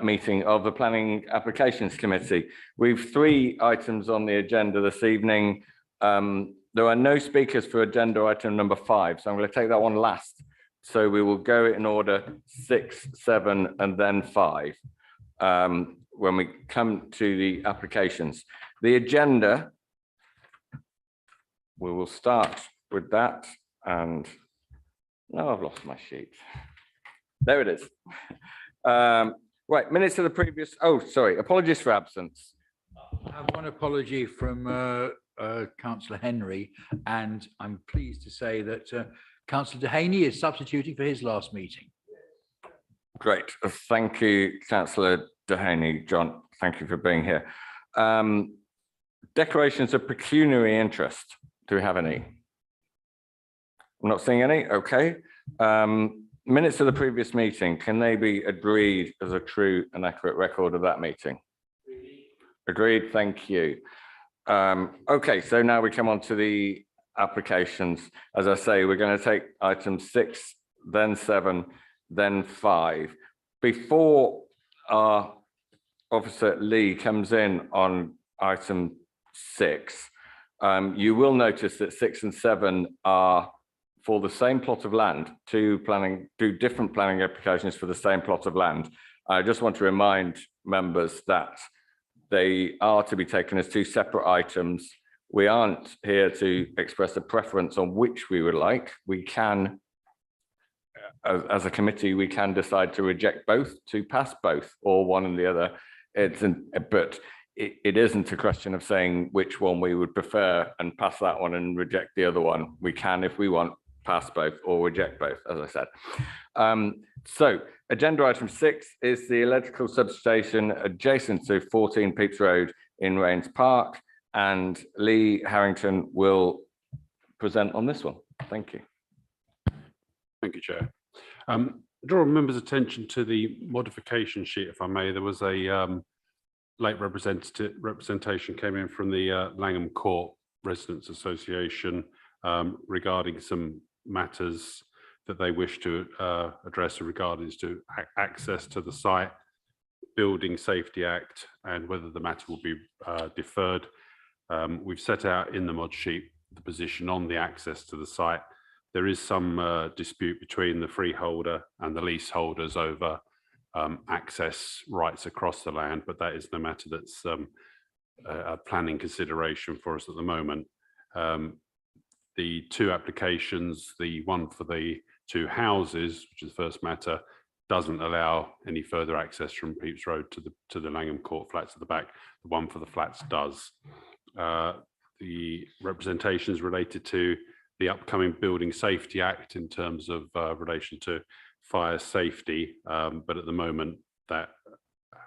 meeting of the Planning Applications Committee. We've 3 items on the agenda this evening. There are no speakers for agenda item number 5, so I'm going to take that one last. So we will go in order 6, 7, and then 5 when we come to the applications. The agenda, we will start with that. And no, I've lost my sheet. There it is. Right, minutes of the previous, oh, sorry, apologies for absence. I have one apology from Councillor Henry, and I'm pleased to say that Councillor Dehaney is substituting for his last meeting. Great, thank you, Councillor Dehaney. John, thank you for being here. Declarations of pecuniary interest, do we have any? I'm not seeing any, okay. Minutes of the previous meeting, can they be agreed as a true and accurate record of that meeting? Agreed, thank you. Okay, so now we come on to the applications. As I say, we're going to take item 6, then 7, then 5. Before our Officer Lee comes in on item 6, you will notice that 6 and 7 are for the same plot of land, 2 different planning applications for the same plot of land. I just want to remind members that they are to be taken as 2 separate items. We aren't here to express a preference on which we would like. We can, as a committee, we can decide to reject both, to pass both, or one and the other. But it isn't a question of saying which one we would prefer and pass that one and reject the other one. We can, if we want, pass both or reject both, as I said. So agenda item 6 is the electrical substation adjacent to 14 Pepys Road in Rains Park, and Lee Harrington will present on this one. Thank you. Thank you, Chair. Draw members' attention to the modification sheet, if I may. There was a late representation came in from the Langham Court Residents Association regarding some matters that they wish to address regarding to access to the site, Building Safety Act, and whether the matter will be deferred. We've set out in the mod sheet the position on the access to the site. There is some dispute between the freeholder and the leaseholders over access rights across the land, but that is the matter that's a planning consideration for us at the moment. The 2 applications, the one for the 2 houses, which is the first matter, doesn't allow any further access from Pepys Road to the Langham Court flats at the back. The one for the flats does. The representations related to the upcoming Building Safety Act in terms of relation to fire safety, but at the moment that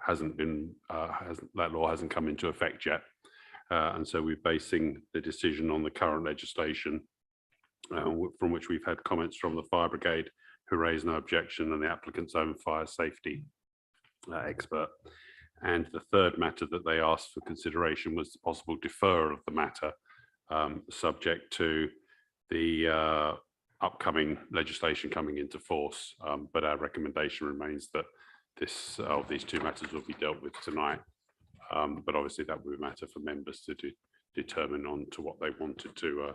hasn't been that law hasn't come into effect yet. And so we're basing the decision on the current legislation, from which we've had comments from the fire brigade, who raised no objection, and the applicant's own fire safety expert. And the third matter that they asked for consideration was the possible deferral of the matter, subject to the upcoming legislation coming into force. But our recommendation remains that these 2 matters will be dealt with tonight. But obviously that would be a matter for members to determine on to what they wanted to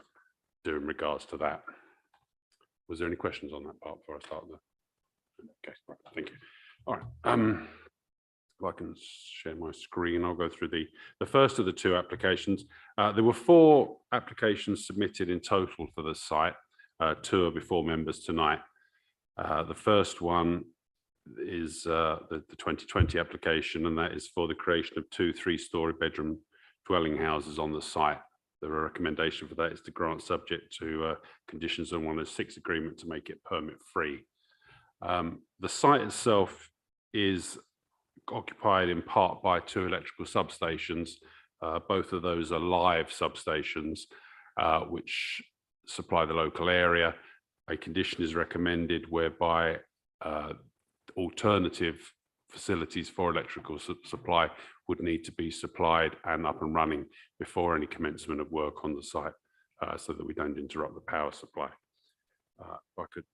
do in regards to that. Was there any questions on that part before I start? Okay, right, thank you. All right, if I can share my screen, I'll go through the first of the 2 applications. There were 4 applications submitted in total for the site. 2 are before members tonight. The first one is the 2020 application, and that is for the creation of 2 3-story bedroom dwelling houses on the site. The recommendation for that is to grant subject to conditions on 106 agreement to make it permit free. The site itself is occupied in part by 2 electrical substations. Both of those are live substations which supply the local area. A condition is recommended whereby alternative facilities for electrical supply would need to be supplied and up and running before any commencement of work on the site, so that we don't interrupt the power supply. If I could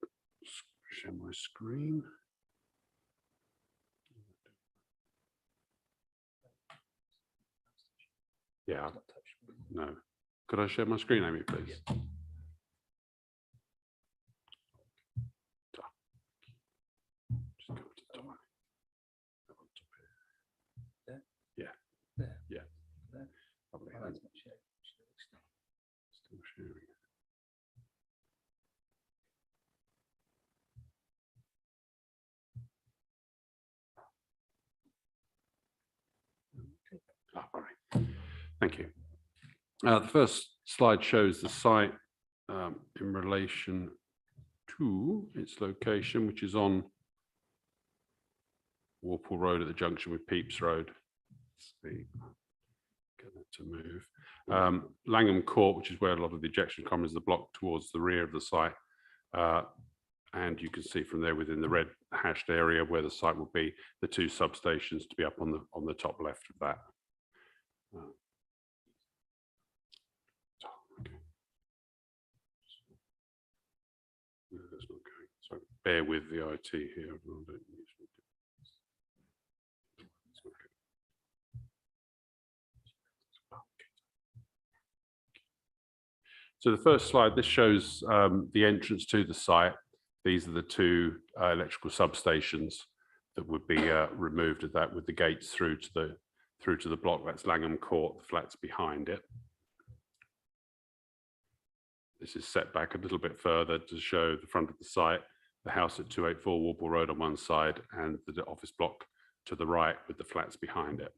share my screen. Yeah, no. Could I share my screen, Amy, please? Just go to the top. There? Yeah. There? Yeah. There? Lovely. Oh, that's not shared. Still sharing. All right. Thank you. The first slide shows the site in relation to its location, which is on Warple Road at the junction with Pepys Road. Let's see. Get that to move. Langham Court, which is where a lot of the ejection cameras are blocked towards the rear of the site. And you can see from there within the red hashed area where the site will be, the two substations to be up on the top left of that. Okay. No, that's not going. So bear with the IT here. So the first slide, this shows the entrance to the site. These are the two electrical substations that would be removed of that with the gates through to the block. That's Langham Court, the flats behind it. This is set back a little bit further to show the front of the site, the house at 284 Warple Road on one side and the office block to the right with the flats behind it.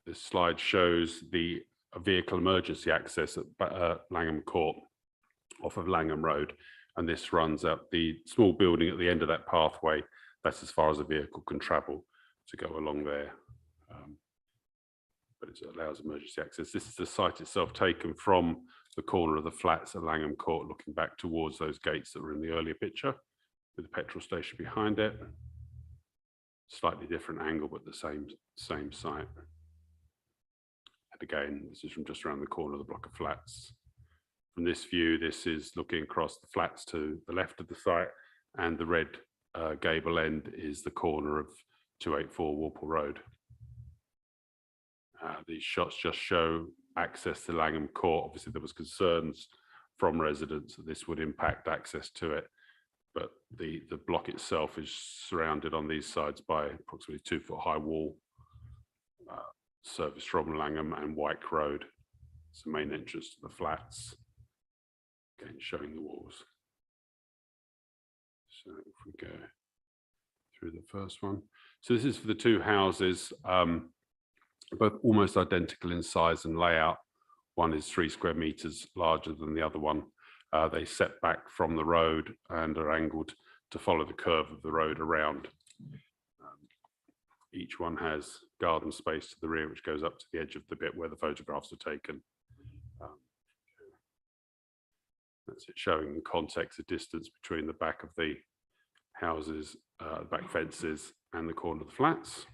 This slide shows the vehicle emergency access at Langham Court off of Langham Road. And this runs up the small building at the end of that pathway. That's as far as a vehicle can travel to go along there. But it allows emergency access. This is the site itself taken from the corner of the flats at Langham Court, looking back towards those gates that were in the earlier picture with the petrol station behind it. Slightly different angle, but the same site. And again, this is from just around the corner of the block of flats. From this view, this is looking across the flats to the left of the site, and the red gable end is the corner of 284 Warple Road. These shots just show access to Langham Court. Obviously, there was concerns from residents that this would impact access to it, but the block itself is surrounded on these sides by approximately 2-foot high wall, service from Langham and White Road. It's the main entrance to the flats. Again, showing the walls. So if we go through the first one. So this is for the two houses, both almost identical in size and layout. One is 3 square meters larger than the other one. They set back from the road and are angled to follow the curve of the road around. Each one has garden space to the rear, which goes up to the edge of the bit where the photographs are taken. That's it, showing in context the distance between the back of the houses, back fences, and the corner of the flats.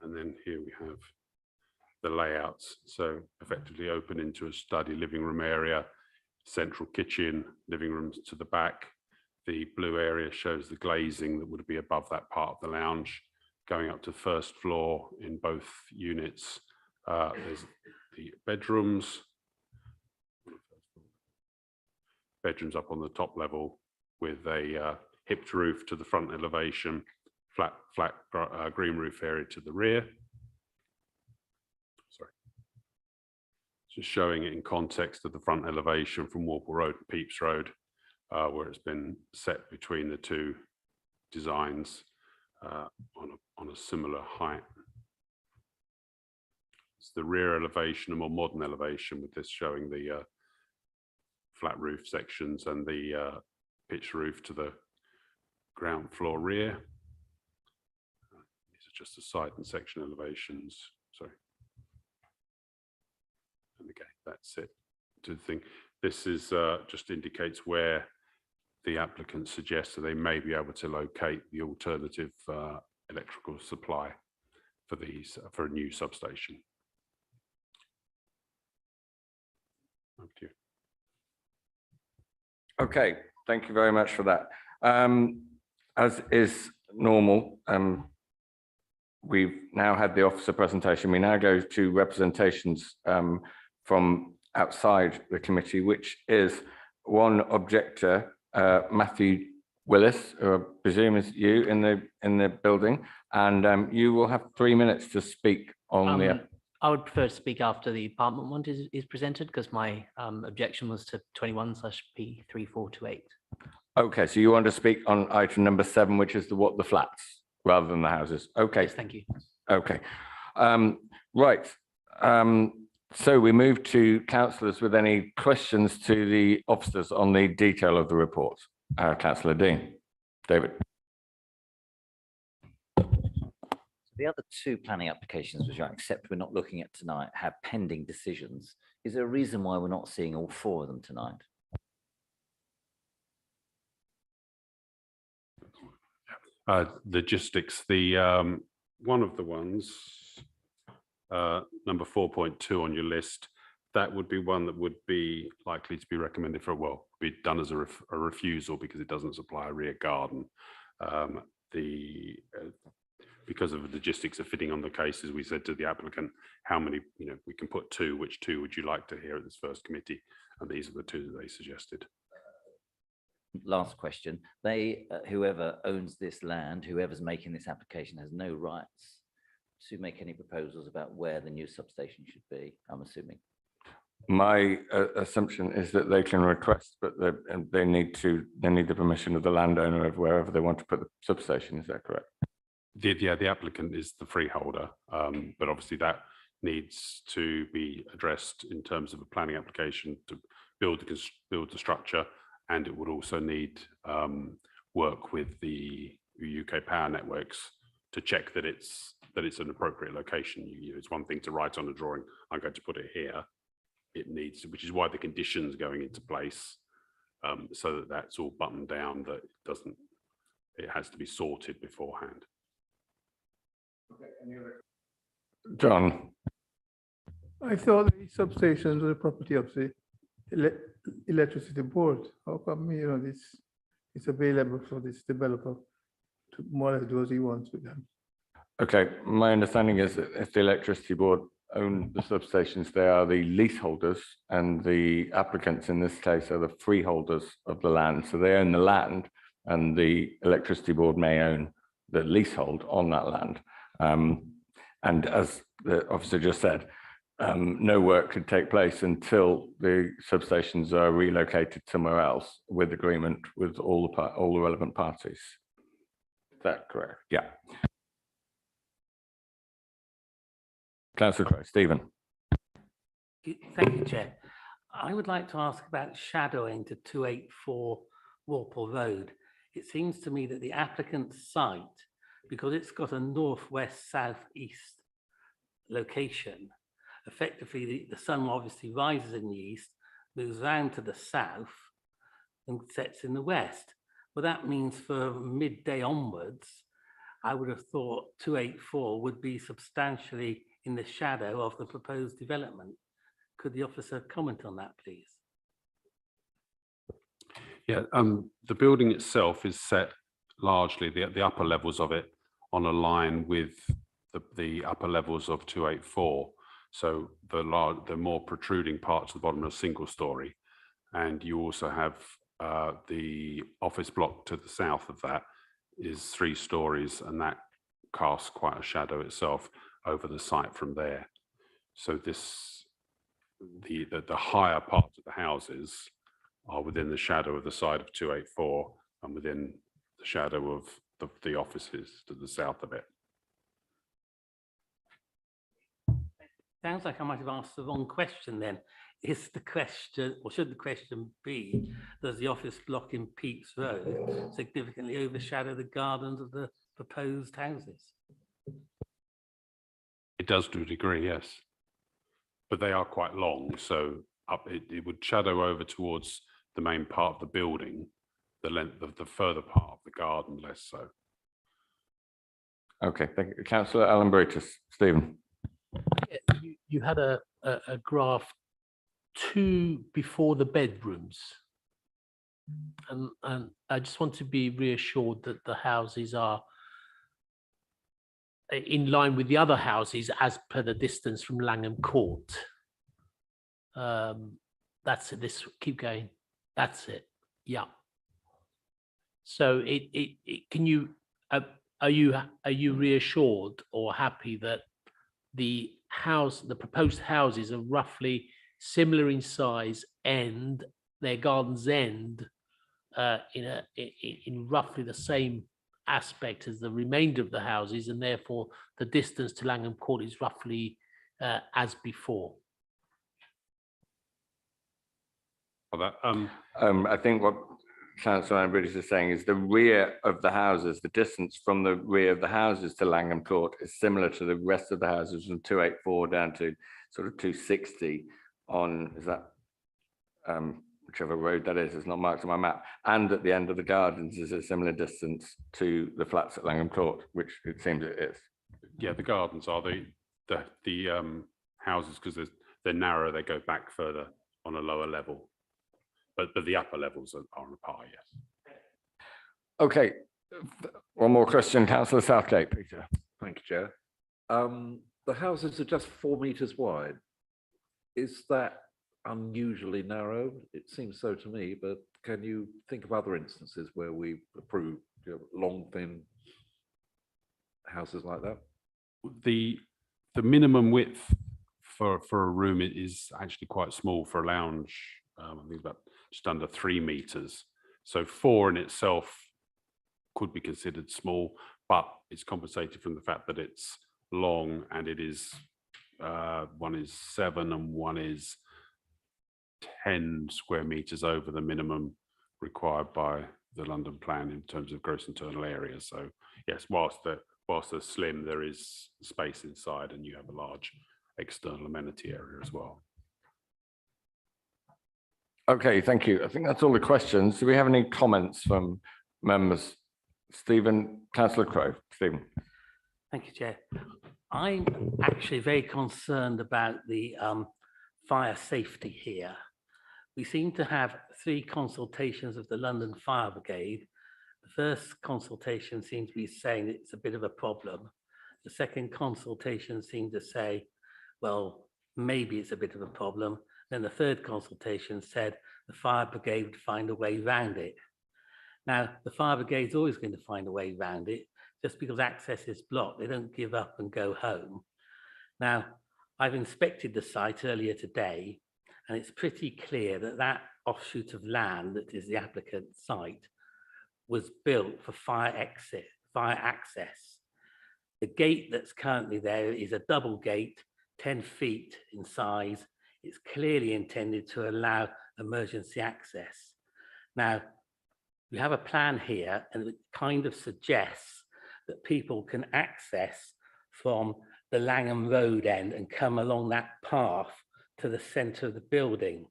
And then here we have the layouts. So effectively open into a study living room area, central kitchen, living rooms to the back. The blue area shows the glazing that would be above that part of the lounge. Going up to the first floor in both units, there's the bedrooms. Bedrooms up on the top level with a hipped roof to the front elevation, flat green roof area to the rear. Sorry. Just showing it in context of the front elevation from Warple Road and Pepys Road, where it's been set between the two designs on a similar height. It's the rear elevation, a more modern elevation, with this showing the flat roof sections and the pitch roof to the ground floor rear. These are just the side and section elevations. Sorry. And again, that's it. To the thing, this is just indicates where the applicant suggests that they may be able to locate the alternative electrical supply for these for a new substation. Over to you. Okay, thank you very much for that. As is normal, we've now had the officer presentation. We now go to representations from outside the committee, which is one objector, Matthew Willis, who I presume is you in the building, and you will have 3 minutes to speak on the. I would prefer to speak after the apartment one is presented, because my objection was to 21/P3428. Okay, so you want to speak on item number 7, which is the flats rather than the houses. Okay. Yes, thank you. Okay. Right. So we move to councillors with any questions to the officers on the detail of the report. Councillor Dean. David. The other 2 planning applications, which I accept we're not looking at tonight, have pending decisions. Is there a reason why we're not seeing all 4 of them tonight? Logistics, one of the ones, number 4.2 on your list, that would be one that would be likely to be recommended for, well, be done as a refusal because it doesn't supply a rear garden. Because of the logistics of fitting on the cases, we said to the applicant, how many, we can put 2, which 2 would you like to hear at this first committee? And these are the 2 that they suggested. Last question. They, whoever owns this land, whoever's making this application, has no rights to make any proposals about where the new substation should be, I'm assuming. My assumption is that they can request, but they need the permission of the landowner of wherever they want to put the substation. Is that correct? The applicant is the freeholder, but obviously that needs to be addressed in terms of a planning application to build the structure, and it would also need work with the UK power networks to check that it's an appropriate location. It's one thing to write on a drawing, I'm going to put it here. It needs, which is why the conditions going into place, so that that's all buttoned down, that it has to be sorted beforehand. John. I thought the substations were the property of the electricity board. How come, it's available for this developer to more or less do as he wants with them? Okay, my understanding is that if the electricity board own the substations, they are the leaseholders, and the applicants in this case are the freeholders of the land. So they own the land, and the electricity board may own the leasehold on that land. And as the officer just said, no work could take place until the substations are relocated somewhere else with agreement with all the relevant parties. Is that correct? Yeah. Councillor Crowe. Stephen. Thank you, Chair. I would like to ask about shadowing to 284 Walpole Road. It seems to me that the applicant's site, because it's got a northwest southeast location, effectively the sun obviously rises in the east, moves round to the south and sets in the west. Well, that means for midday onwards, I would have thought 284 would be substantially in the shadow of the proposed development. Could the officer comment on that, please? Yeah, the building itself is set largely, the upper levels of it, on a line with the upper levels of 284. So the more protruding parts of the bottom are single story. And you also have the office block to the south of that is 3 stories, and that casts quite a shadow itself over the site from there. So the higher parts of the houses are within the shadow of the side of 284 and within the shadow of the offices to the south of it. Sounds like I might have asked the wrong question then. Is the question, or should the question be, does the office block in Pepys Road significantly overshadow the gardens of the proposed houses? It does to a degree, yes. But they are quite long, so it would shadow over towards the main part of the building, the length of the further part of the garden, less so. Okay, thank you. Councillor Alan Brutus. Stephen. You had a graph 2 before the bedrooms, and I just want to be reassured that the houses are in line with the other houses as per the distance from Langham Court. That's it. This, keep going. That's it. Yeah. So can you, are you reassured or happy that the proposed houses are roughly similar in size and their gardens end in roughly the same aspect as the remainder of the houses, and therefore the distance to Langham Court is roughly as before? I think what Councillor Amenity is saying is the rear of the houses, the distance from the rear of the houses to Langham Court is similar to the rest of the houses from 284 down to sort of 260 on, is that whichever road that is, it's not marked on my map, and at the end of the gardens is a similar distance to the flats at Langham Court, which it seems it is. Yeah, the gardens are the houses, because they're narrow, they go back further on a lower level. But the upper levels are on a par, yes. Okay, one more question, Councillor Southgate, Peter. Thank you, Chair. The houses are just 4 meters wide. Is that unusually narrow? It seems so to me, but can you think of other instances where we approve long, thin houses like that? The minimum width for a room is actually quite small for a lounge. I think about just under 3 meters. So 4 in itself could be considered small, but it's compensated from the fact that it's long, and it is one is 7 and one is 10 square meters over the minimum required by the London plan in terms of gross internal area. So yes, whilst they're slim, there is space inside, and you have a large external amenity area as well. Okay, thank you. I think that's all the questions. Do we have any comments from members? Stephen, Councillor Crowe. Stephen. Thank you, Chair. I'm actually very concerned about the fire safety here. We seem to have 3 consultations of the London Fire Brigade. The first consultation seems to be saying it's a bit of a problem. The second consultation seemed to say, well, maybe it's a bit of a problem. Then the third consultation said the fire brigade would find a way around it. Now, the fire brigade is always going to find a way around it. Just because access is blocked, they don't give up and go home. Now, I've inspected the site earlier today, and it's pretty clear that that offshoot of land that is the applicant's site was built for fire access. The gate that's currently there is a double gate, 10 feet in size. It's clearly intended to allow emergency access. Now, we have a plan here, and it kind of suggests that people can access from the Langham Road end and come along that path to the center of the building.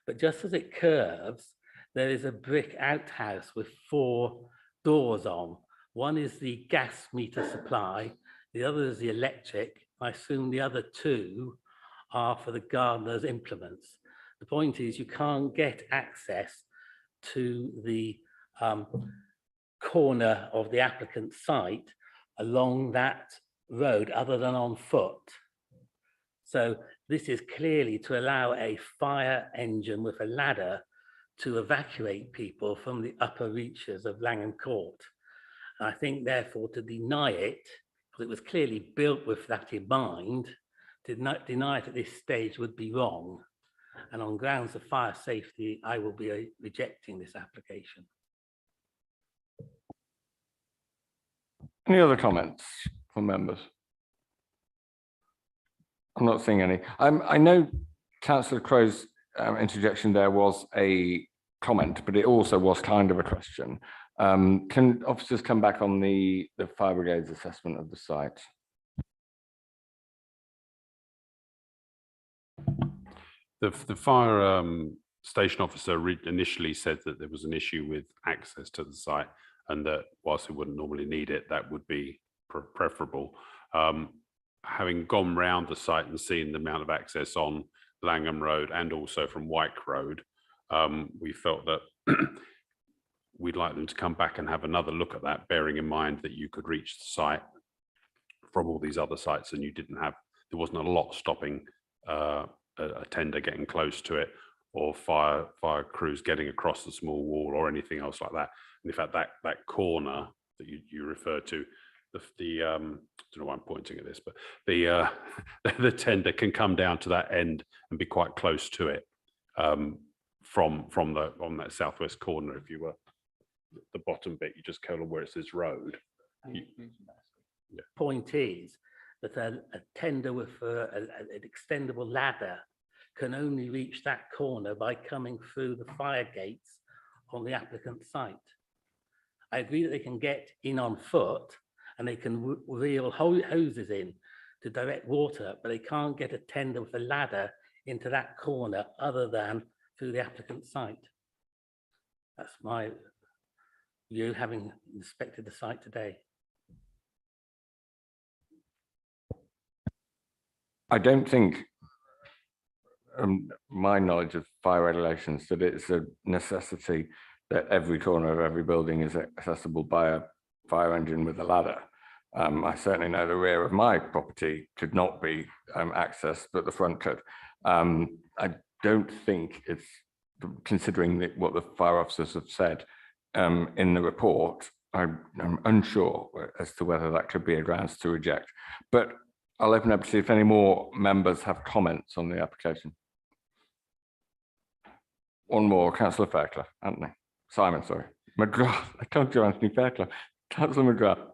But just as it curves, there is a brick outhouse with 4 doors on. One is the gas meter supply, the other is the electric. I assume the other 2 are for the gardener's implements. The point is you can't get access to the corner of the applicant's site along that road other than on foot. So this is clearly to allow a fire engine with a ladder to evacuate people from the upper reaches of Langham Court. And I think therefore to deny it, because it was clearly built with that in mind, to deny it at this stage would be wrong. And on grounds of fire safety, I will be rejecting this application. Any other comments from members? I'm not seeing any. I know Councillor Crowe's interjection there was a comment, but it also was kind of a question. Can officers come back on the fire brigade's assessment of the site? The fire station officer initially said that there was an issue with access to the site, and that whilst we wouldn't normally need it, that would be preferable. Having gone round the site and seen the amount of access on Langham Road and also from Wyke Road, we felt that we'd like them to come back and have another look at that, bearing in mind that you could reach the site from all these other sites, and there wasn't a lot stopping a tender getting close to it, or fire crews getting across the small wall, or anything else like that. And in fact, that corner that you referred to, I don't know why I'm pointing at this, but the the tender can come down to that end and be quite close to it, from on that southwest corner. If you were the bottom bit, you just color where it says road. Point is that a tender with an extendable ladder can only reach that corner by coming through the fire gates on the applicant's site. I agree that they can get in on foot and they can reel hoses in to direct water, but they can't get a tender with a ladder into that corner other than through the applicant's site. That's my view, having inspected the site today. I don't think, my knowledge of fire regulations, that it's a necessity that every corner of every building is accessible by a fire engine with a ladder. I certainly know the rear of my property could not be accessed, but the front could. I don't think it's, considering what the fire officers have said in the report, I'm unsure as to whether that could be a grounds to reject. But I'll open up to see if any more members have comments on the application. One more, Councillor Fairclough, Simon, sorry. McGrath, I told you Anthony Fairclough. Councillor McGrath.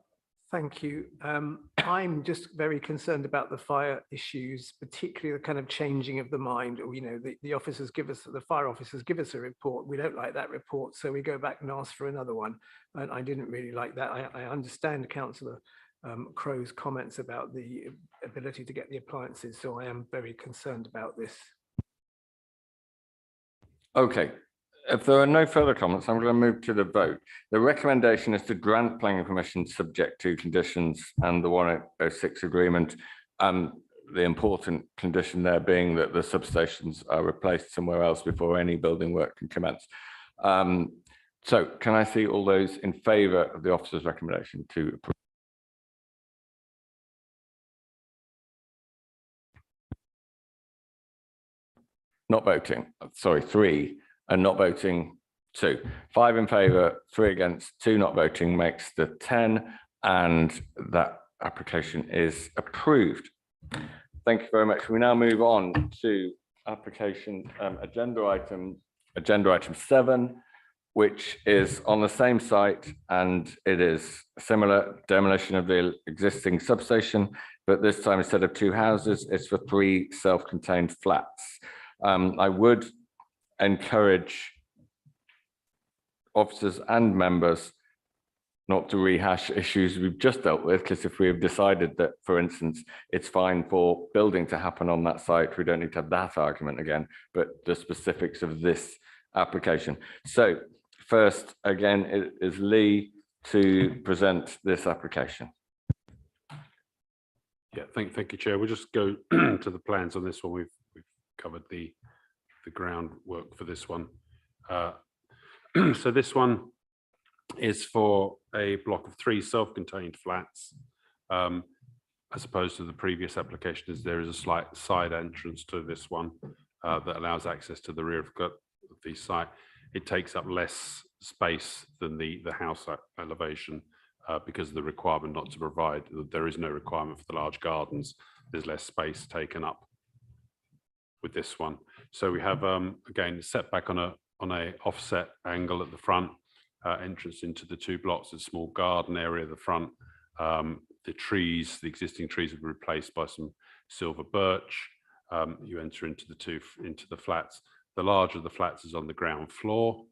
Thank you. I'm just very concerned about the fire issues, particularly the kind of changing of the mind. You know, the officers give us, the fire officers give us a report. We don't like that report, so we go back and ask for another one. And I didn't really like that. I understand Councillor Crow's comments about the ability to get the appliances, so I am very concerned about this. Okay. If there are no further comments, I'm going to move to the vote. The recommendation is to grant planning permission subject to conditions and the 106 agreement. The important condition there being that the substations are replaced somewhere else before any building work can commence. So can I see all those in favour of the officer's recommendation to approve? Not voting, sorry, 3. And not voting 2. 5 in favour, 3 against, 2 not voting makes the 10, and that application is approved. Thank you very much. We now move on to application agenda item 7, which is on the same site, and it is similar demolition of the existing substation, but this time instead of 2 houses, it's for 3 self-contained flats. I would encourage officers and members not to rehash issues we've just dealt with, because if we have decided that, for instance, it's fine for building to happen on that site, we don't need to have that argument again, but the specifics of this application. So first, again, it is Lee to present this application. Yeah, thank you, Chair. We'll just go to the plans on this one. We've covered the groundwork for this one. So this one is for a block of 3 self-contained flats. As opposed to the previous applications, there is a slight side entrance to this one that allows access to the rear of the site. It takes up less space than the house elevation because of the requirement not to provide. There is no requirement for the large gardens. There's less space taken up with this one. So we have again setback on a offset angle at the front, entrance into the 2 blocks, a small garden area at the front. The existing trees will be replaced by some silver birch. You enter into the flats. The larger of the flats is on the ground floor.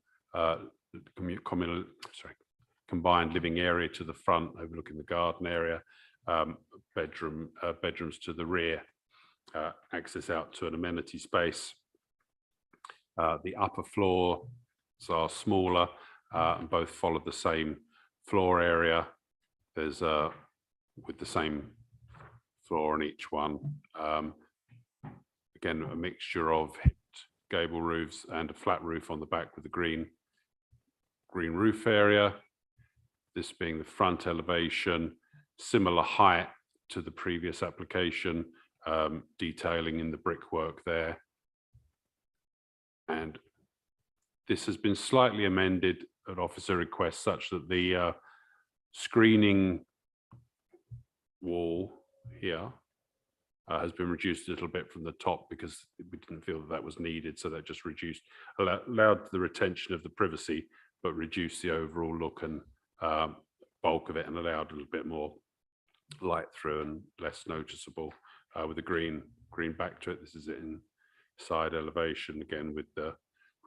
Combined living area to the front, overlooking the garden area. Bedrooms to the rear. Access out to an amenity space. The upper floors are smaller and both follow the same floor area. There's with the same floor on each one. Again, a mixture of hipped gable roofs and a flat roof on the back with the green roof area. This being the front elevation, similar height to the previous application, detailing in the brickwork there. And this has been slightly amended at officer request such that the screening wall here has been reduced a little bit from the top because we didn't feel that that was needed. So that just reduced, allowed the retention of the privacy, but reduced the overall look and bulk of it, and allowed a little bit more light through and less noticeable with the green back to it. This is it in side elevation, again with the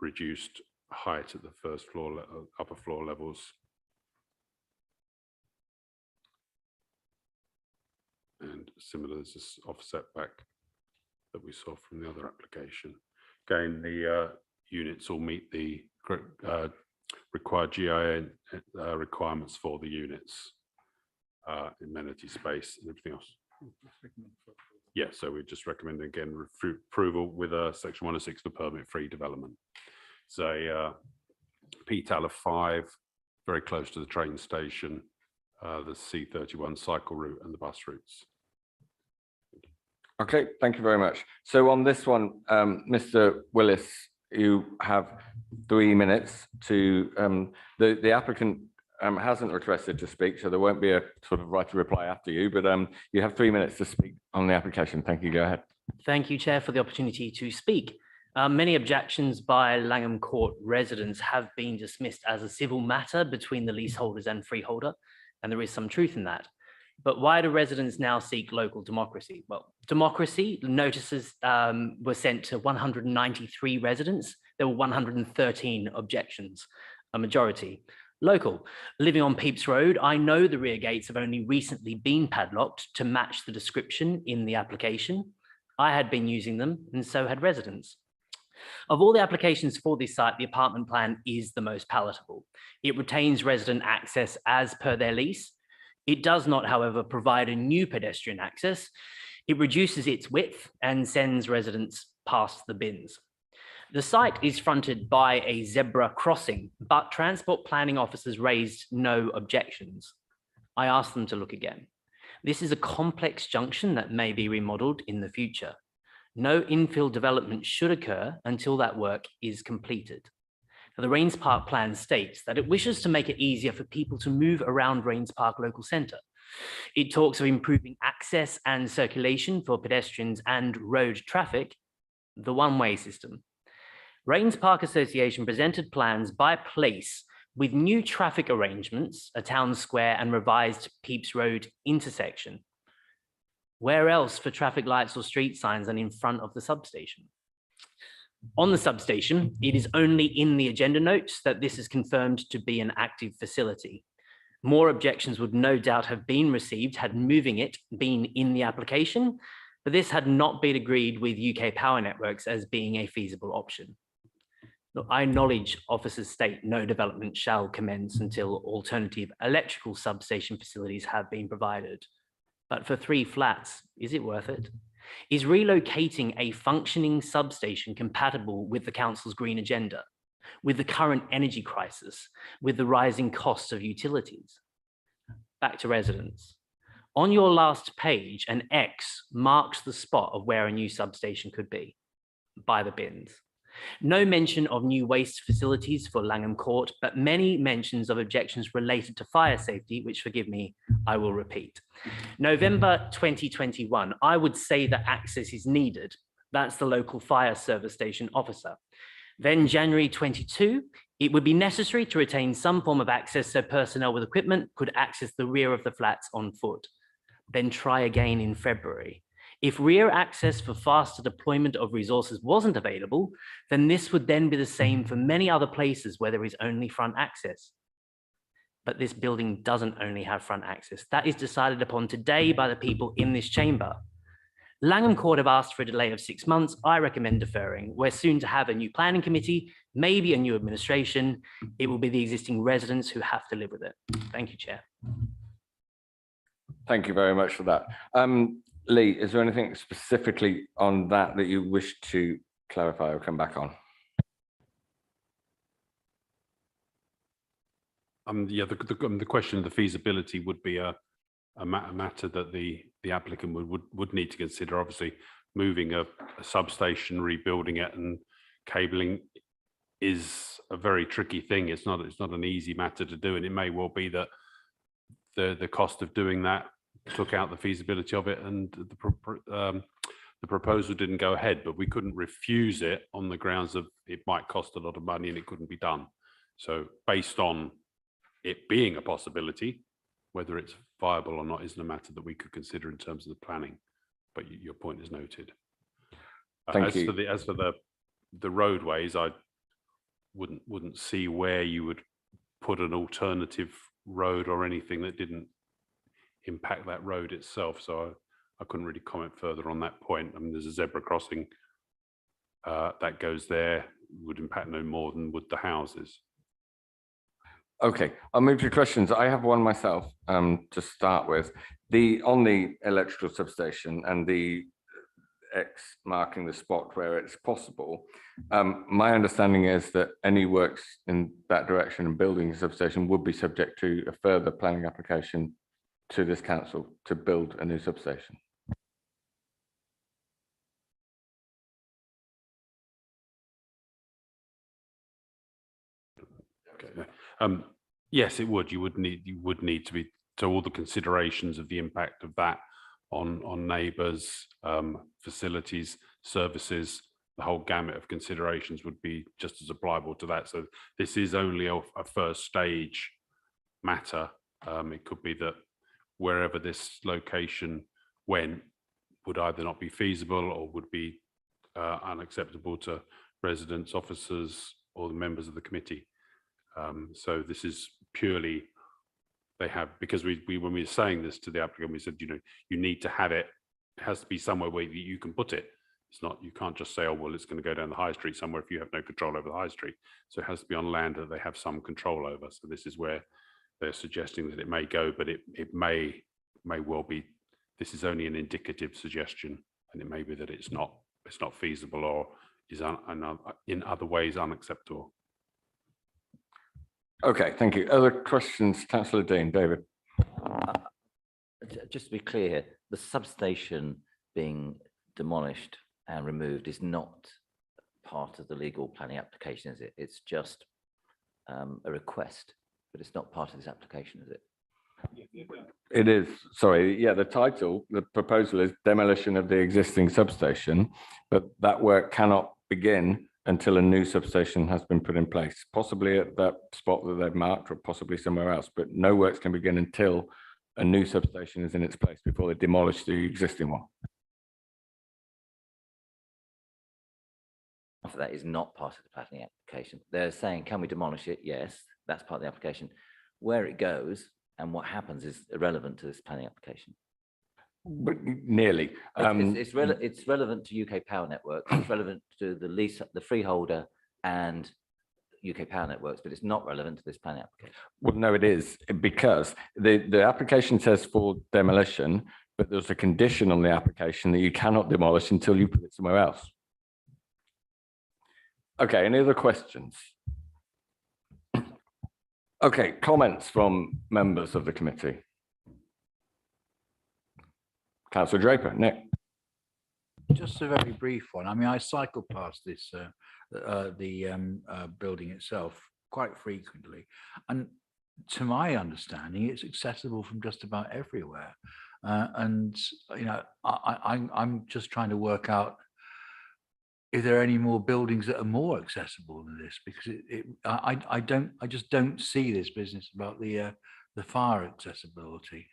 reduced height at the first floor, upper floor levels. And similar, there's this offset back that we saw from the other application. Again, the units all meet the required GIA requirements for the units, amenity space and everything else. Yeah, so we just recommend again approval with a section 106 for permit-free development. It's a PTAL of 5, very close to the train station, the C31 cycle route and the bus routes. Okay, thank you very much. So on this one, Mr. Willis, you have 3 minutes to, the applicant hasn't requested to speak, so there won't be a sort of right to reply after you, but you have 3 minutes to speak on the application. Thank you, go ahead. Thank you, Chair, for the opportunity to speak. Many objections by Langham Court residents have been dismissed as a civil matter between the leaseholders and freeholder, and there is some truth in that. But why do residents now seek local democracy? Well, democracy notices were sent to 193 residents. There were 113 objections, a majority. Local, living on Pepys Road, I know the rear gates have only recently been padlocked to match the description in the application. I had been using them, and so had residents. Of all the applications for this site, the apartment plan is the most palatable. It retains resident access as per their lease. It does not, however, provide a new pedestrian access. It reduces its width and sends residents past the bins. The site is fronted by a zebra crossing, but transport planning officers raised no objections. I asked them to look again. This is a complex junction that may be remodeled in the future. No infill development should occur until that work is completed. Now, the Rains Park plan states that it wishes to make it easier for people to move around Rains Park local centre. It talks of improving access and circulation for pedestrians and road traffic, the one-way system. Rains Park Association presented plans by place with new traffic arrangements, a town square and revised Pepys Road intersection. Where else for traffic lights or street signs than in front of the substation? On the substation, it is only in the agenda notes that this is confirmed to be an active facility. More objections would no doubt have been received had moving it been in the application, but this had not been agreed with UK Power Networks as being a feasible option. Look, I acknowledge officers state no development shall commence until alternative electrical substation facilities have been provided. But for 3 flats, is it worth it? Is relocating a functioning substation compatible with the council's green agenda, with the current energy crisis, with the rising costs of utilities? Back to residents. On your last page, an X marks the spot of where a new substation could be, by the bins. No mention of new waste facilities for Langham Court, but many mentions of objections related to fire safety, which, forgive me, I will repeat. November 2021, I would say that access is needed. That's the local fire service station officer. Then January 22, it would be necessary to retain some form of access so personnel with equipment could access the rear of the flats on foot. Then try again in February. If rear access for faster deployment of resources wasn't available, then this would then be the same for many other places where there is only front access. But this building doesn't only have front access. That is decided upon today by the people in this chamber. Langham Court have asked for a delay of 6 months. I recommend deferring. We're soon to have a new planning committee, maybe a new administration. It will be the existing residents who have to live with it. Thank you, Chair. Thank you very much for that. Lee, is there anything specifically on that that you wish to clarify or come back on? Yeah, the question of the feasibility would be a matter that the applicant would need to consider. Obviously, moving a substation, rebuilding it, and cabling is a very tricky thing. It's not an easy matter to do, and it may well be that the cost of doing that took out the feasibility of it, and the proposal didn't go ahead. But we couldn't refuse it on the grounds of it might cost a lot of money and it couldn't be done. So based on it being a possibility, whether it's viable or not isn't a matter that we could consider in terms of the planning. But your point is noted. Thank you. As for the roadways, I wouldn't see where you would put an alternative road or anything that didn't impact that road itself. So I couldn't really comment further on that point. I mean, there's a zebra crossing that goes there, would impact no more than would the houses. Okay, I'll move to questions. I have one myself to start with. On the electrical substation and the X marking the spot where it's possible, my understanding is that any works in that direction and building a substation would be subject to a further planning application to this council to build a new substation. Okay. Yes, it would. You would need to be to all the considerations of the impact of that on neighbours, facilities, services. The whole gamut of considerations would be just as applicable to that. So this is only a first stage matter. It could be that wherever this location went would either not be feasible or would be unacceptable to residents, officers, or the members of the committee. So this is purely, because we when we were saying this to the applicant, we said, you need to have it. It has to be somewhere where you can put it. It's not, you can't just say, oh, well, it's going to go down the high street somewhere if you have no control over the high street. So it has to be on land that they have some control over. So this is where they're suggesting that it may go, but it may well be, this is only an indicative suggestion, and it may be that it's not feasible or is in other ways unacceptable. Okay, thank you. Other questions, Councillor Dean, David? Just to be clear here, the substation being demolished and removed is not part of the legal planning application, is it? It's just a request, but it's not part of this application, is it? It is, sorry, yeah, the proposal is demolition of the existing substation, but that work cannot begin until a new substation has been put in place, possibly at that spot that they've marked or possibly somewhere else, but no works can begin until a new substation is in its place before they demolish the existing one. That is not part of the planning application. They're saying, can we demolish it? Yes, that's part of the application. Where it goes and what happens is irrelevant to this planning application. But nearly. It's relevant to UK Power Networks. It's relevant to the freeholder and UK Power Networks, but it's not relevant to this planning application. Well, no, it is, because the application says for demolition, but there's a condition on the application that you cannot demolish until you put it somewhere else. Okay, any other questions? Okay, comments from members of the committee. Councillor Draper, Nick. Just a very brief one. I mean, I cycle past this, building itself quite frequently. And to my understanding, it's accessible from just about everywhere. I'm just trying to work out if there are any more buildings that are more accessible than this, because I just don't see this business about the fire accessibility.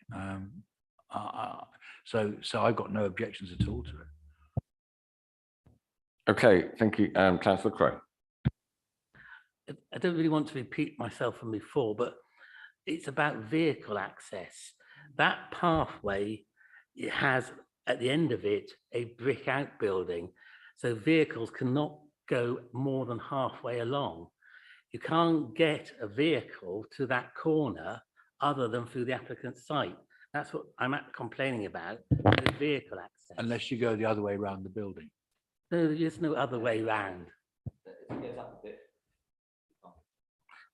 So I've got no objections at all to it. Okay, thank you, Councillor Crowe. I don't really want to repeat myself from before, but it's about vehicle access. That pathway, it has at the end of it a brick outbuilding, so vehicles cannot go more than halfway along. You can't get a vehicle to that corner other than through the applicant's site. That's what I'm complaining about, the vehicle access. Unless you go the other way around the building. No, there's no other way round.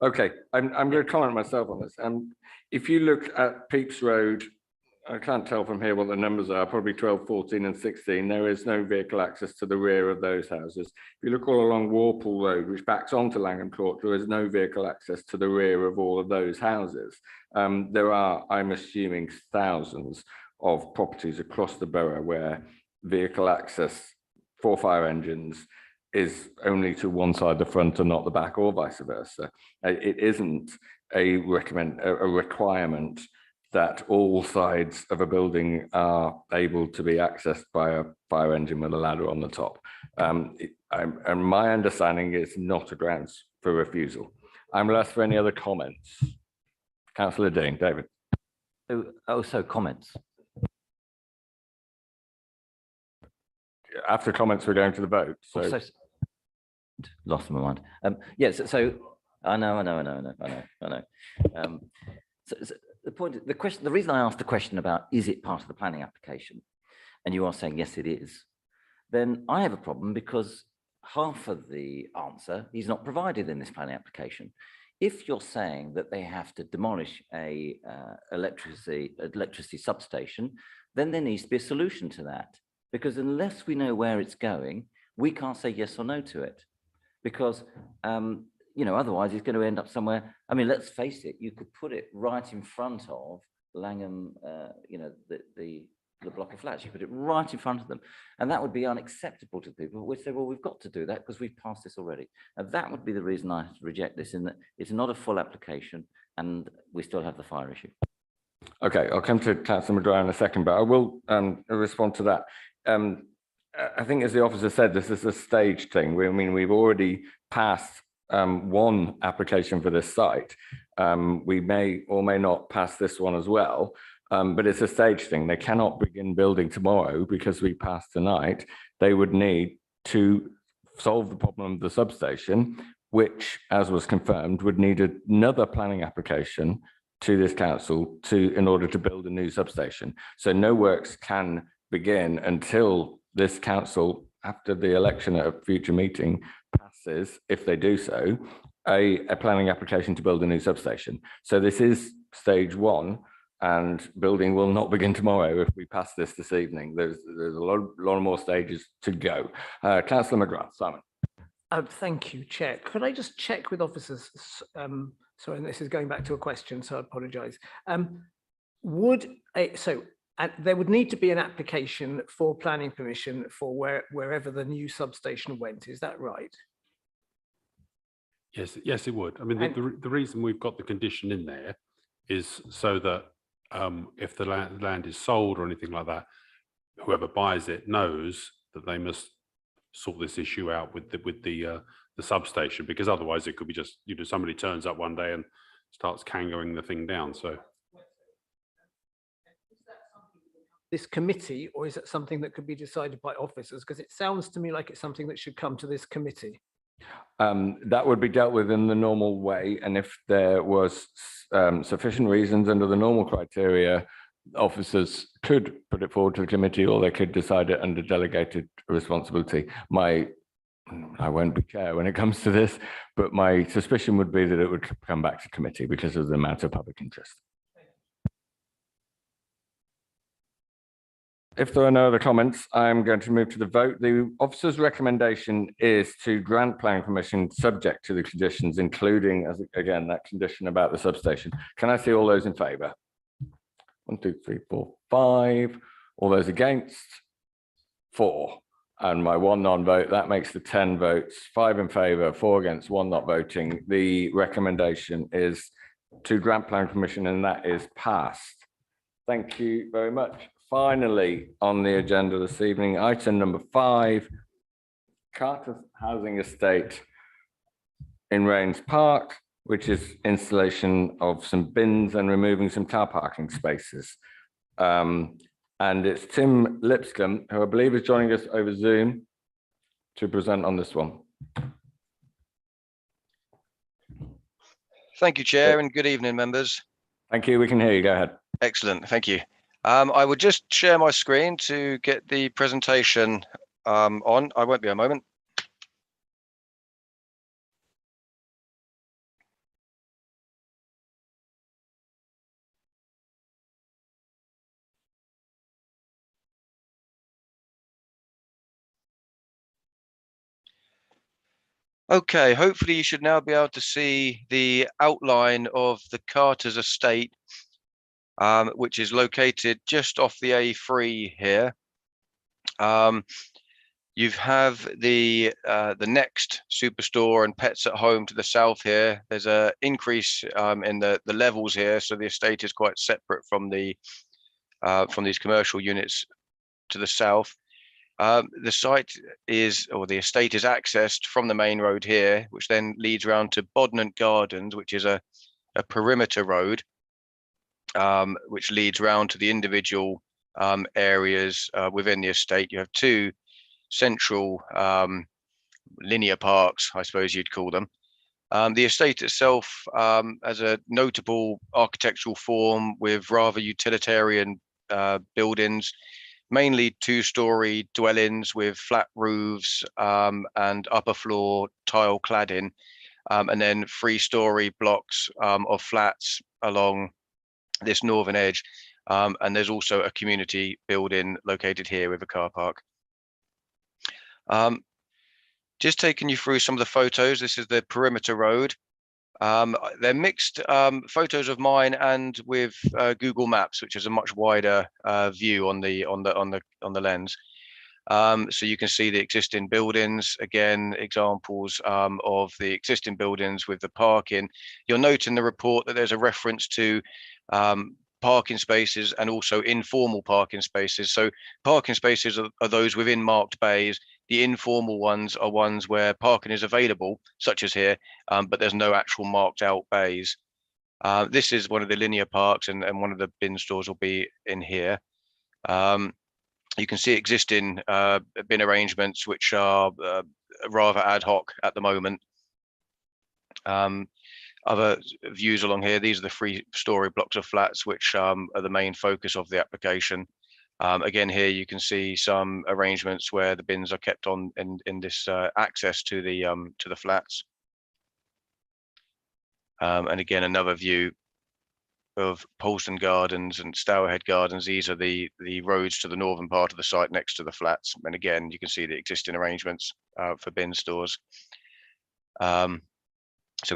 Okay, I'm going to comment myself on this. If you look at Pepys Road I can't tell from here what the numbers are, probably 12, 14 and 16. There is no vehicle access to the rear of those houses. If you look all along Warple Road, which backs onto Langham Court, there is no vehicle access to the rear of all of those houses. There are, I'm assuming, thousands of properties across the borough where vehicle access for fire engines is only to one side of the front and not the back, or vice versa. It isn't a requirement that all sides of a building are able to be accessed by a fire engine with a ladder on the top. And my understanding is not a grounds for refusal. I'm left for any other comments. Councillor Dean, David. So comments. After comments, we're going to the vote. So Lost my mind. Yes. So I know. So the reason I asked the question about is it part of the planning application, and you are saying yes, it is, then I have a problem because half of the answer is not provided in this planning application. If you're saying that they have to demolish a electricity substation, then there needs to be a solution to that, because unless we know where it's going, we can't say yes or no to it, because otherwise it's going to end up somewhere. I mean, let's face it, you could put it right in front of Langham, the block of flats. You put it right in front of them, and that would be unacceptable to people. We say, well, we've got to do that because we've passed this already. And that would be the reason I reject this, in that it's not a full application and we still have the fire issue. Okay, I'll come to Councillor McGrath in a second, but I will respond to that. I think, as the officer said, this is a staged thing. We've already passed one application for this site. We may or may not pass this one as well, but it's a stage thing. They cannot begin building tomorrow because we passed tonight. They would need to solve the problem of the substation, which, as was confirmed, would need another planning application to this council in order to build a new substation. So no works can begin until this council, after the election at a future meeting, passes, if they do so, a planning application to build a new substation. So this is stage one, and building will not begin tomorrow if we pass this evening. There's a lot more stages to go. Councillor McGrath, Simon. Thank you, Chair. Could I just check with officers? Sorry, and this is going back to a question, so I apologise. There would need to be an application for planning permission for wherever the new substation went. Is that right? Yes, it would. I mean, the reason we've got the condition in there is so that if the land is sold or anything like that, whoever buys it knows that they must sort this issue out with the substation, because otherwise it could be just, somebody turns up one day and starts kangoing the thing down. So this committee, or is it something that could be decided by officers? Because it sounds to me like it's something that should come to this committee. That would be dealt with in the normal way, and if there was sufficient reasons under the normal criteria, officers could put it forward to the committee, or they could decide it under delegated responsibility. I won't be chair when it comes to this, but my suspicion would be that it would come back to committee because of the amount of public interest. If there are no other comments, I'm going to move to the vote. The officer's recommendation is to grant planning permission subject to the conditions, including, as again, that condition about the substation. Can I see all those in favour? 1, 2, 3, 4, 5. All those against? 4. And my 1 non-vote, that makes the 10 votes. 5 in favour, 4 against, 1 not voting. The recommendation is to grant planning permission, and that is passed. Thank you very much. Finally, on the agenda this evening, item number 5, Carter Housing Estate in Rains Park, which is installation of some bins and removing some car parking spaces. And it's Tim Lipscomb, who I believe is joining us over Zoom to present on this one. Thank you, Chair, and good evening, members. Thank you. We can hear you. Go ahead. Excellent. Thank you. I will just share my screen to get the presentation on. I won't be a moment. Okay, hopefully you should now be able to see the outline of the Carter's estate, which is located just off the A3 here. You have the next superstore and pets at home to the south here. There's a increase in the levels here, so the estate is quite separate from the from these commercial units to the south. The site is, or the estate is accessed from the main road here, which then leads around to Bodnant Gardens, which is a perimeter road, which leads round to the individual areas within the estate. You have two central linear parks, I suppose you'd call them. The estate itself has a notable architectural form with rather utilitarian buildings, mainly two-story dwellings with flat roofs and upper floor tile cladding, and then three-story blocks of flats along this northern edge. And there's also a community building located here with a car park. Just taking you through some of the photos. This is the perimeter road. They're mixed photos of mine and with Google Maps, which is a much wider view on the lens. So you can see the existing buildings, again, examples of the existing buildings with the parking. You'll note in the report that there's a reference to parking spaces and also informal parking spaces. So parking spaces are those within marked bays. The informal ones are ones where parking is available, such as here, but there's no actual marked out bays. This is one of the linear parks, and one of the bin stores will be in here. You can see existing bin arrangements, which are rather ad hoc at the moment. Other views along here, these are the three-story blocks of flats, which are the main focus of the application. Again, here you can see some arrangements where the bins are kept on in this access to the flats. And again, another view of Polston Gardens and Stourhead Gardens. These are the roads to the northern part of the site next to the flats. And again, you can see the existing arrangements for bin stores. So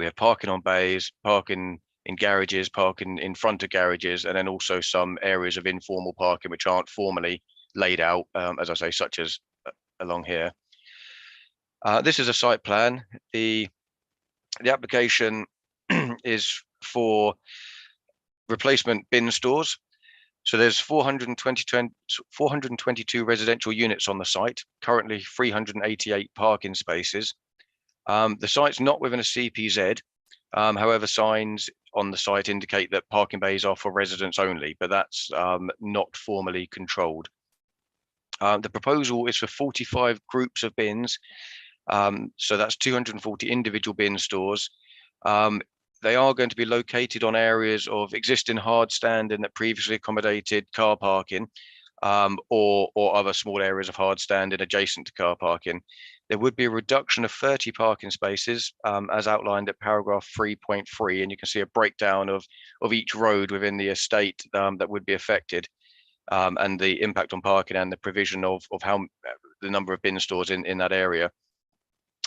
we have parking on bays, parking in garages, parking in front of garages, and then also some areas of informal parking which aren't formally laid out, as I say, such as along here. This is a site plan. The application is for replacement bin stores. So there's 422 residential units on the site, currently 388 parking spaces. The site's not within a CPZ. However, signs on the site indicate that parking bays are for residents only, but that's not formally controlled. The proposal is for 45 groups of bins. So that's 240 individual bin stores. They are going to be located on areas of existing hard standing that previously accommodated car parking, or other small areas of hard standing adjacent to car parking. There would be a reduction of 30 parking spaces, as outlined at paragraph 3.3, and you can see a breakdown of each road within the estate that would be affected, and the impact on parking and the provision of how the number of bin stores in that area.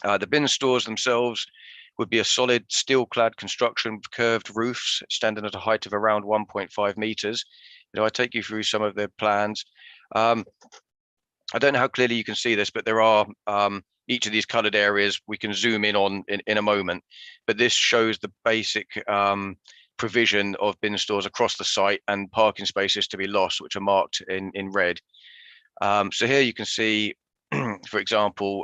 The bin stores themselves would be a solid steel-clad construction with curved roofs, standing at a height of around 1.5 meters. I take you through some of the plans. I don't know how clearly you can see this, but there are each of these colored areas we can zoom in on in a moment. But this shows the basic provision of bin stores across the site and parking spaces to be lost, which are marked in red. So here you can see, for example,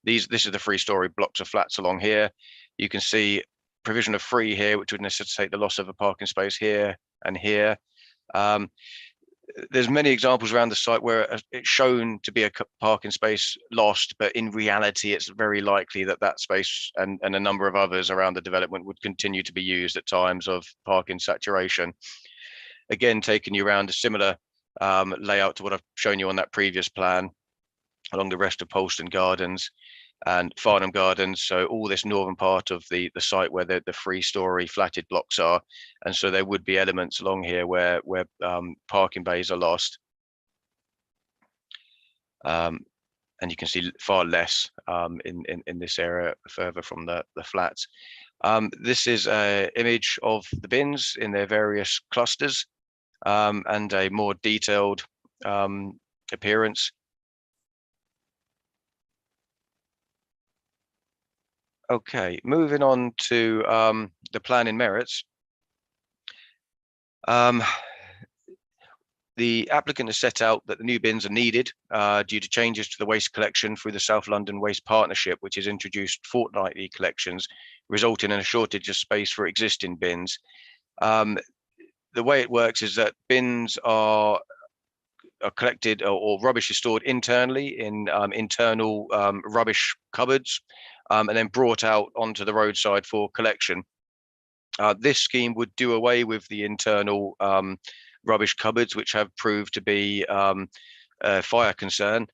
this is the three-story blocks of flats along here. You can see provision of 3 here, which would necessitate the loss of a parking space here and here. There's many examples around the site where it's shown to be a parking space lost, but in reality, it's very likely that that space and a number of others around the development would continue to be used at times of parking saturation. Again, taking you around a similar layout to what I've shown you on that previous plan along the rest of Polston Gardens and Farnham Gardens. So all this northern part of the site where the 3-story flatted blocks are. And so there would be elements along here where parking bays are lost. And and you can see far less in this area further from the flats. This is an image of the bins in their various clusters and a more detailed appearance. Okay, moving on to the planning merits. The applicant has set out that the new bins are needed due to changes to the waste collection through the South London Waste Partnership, which has introduced fortnightly collections, resulting in a shortage of space for existing bins. The way it works is that bins are collected or rubbish is stored internally in internal rubbish cupboards and then brought out onto the roadside for collection. This scheme would do away with the internal rubbish cupboards, which have proved to be a fire concern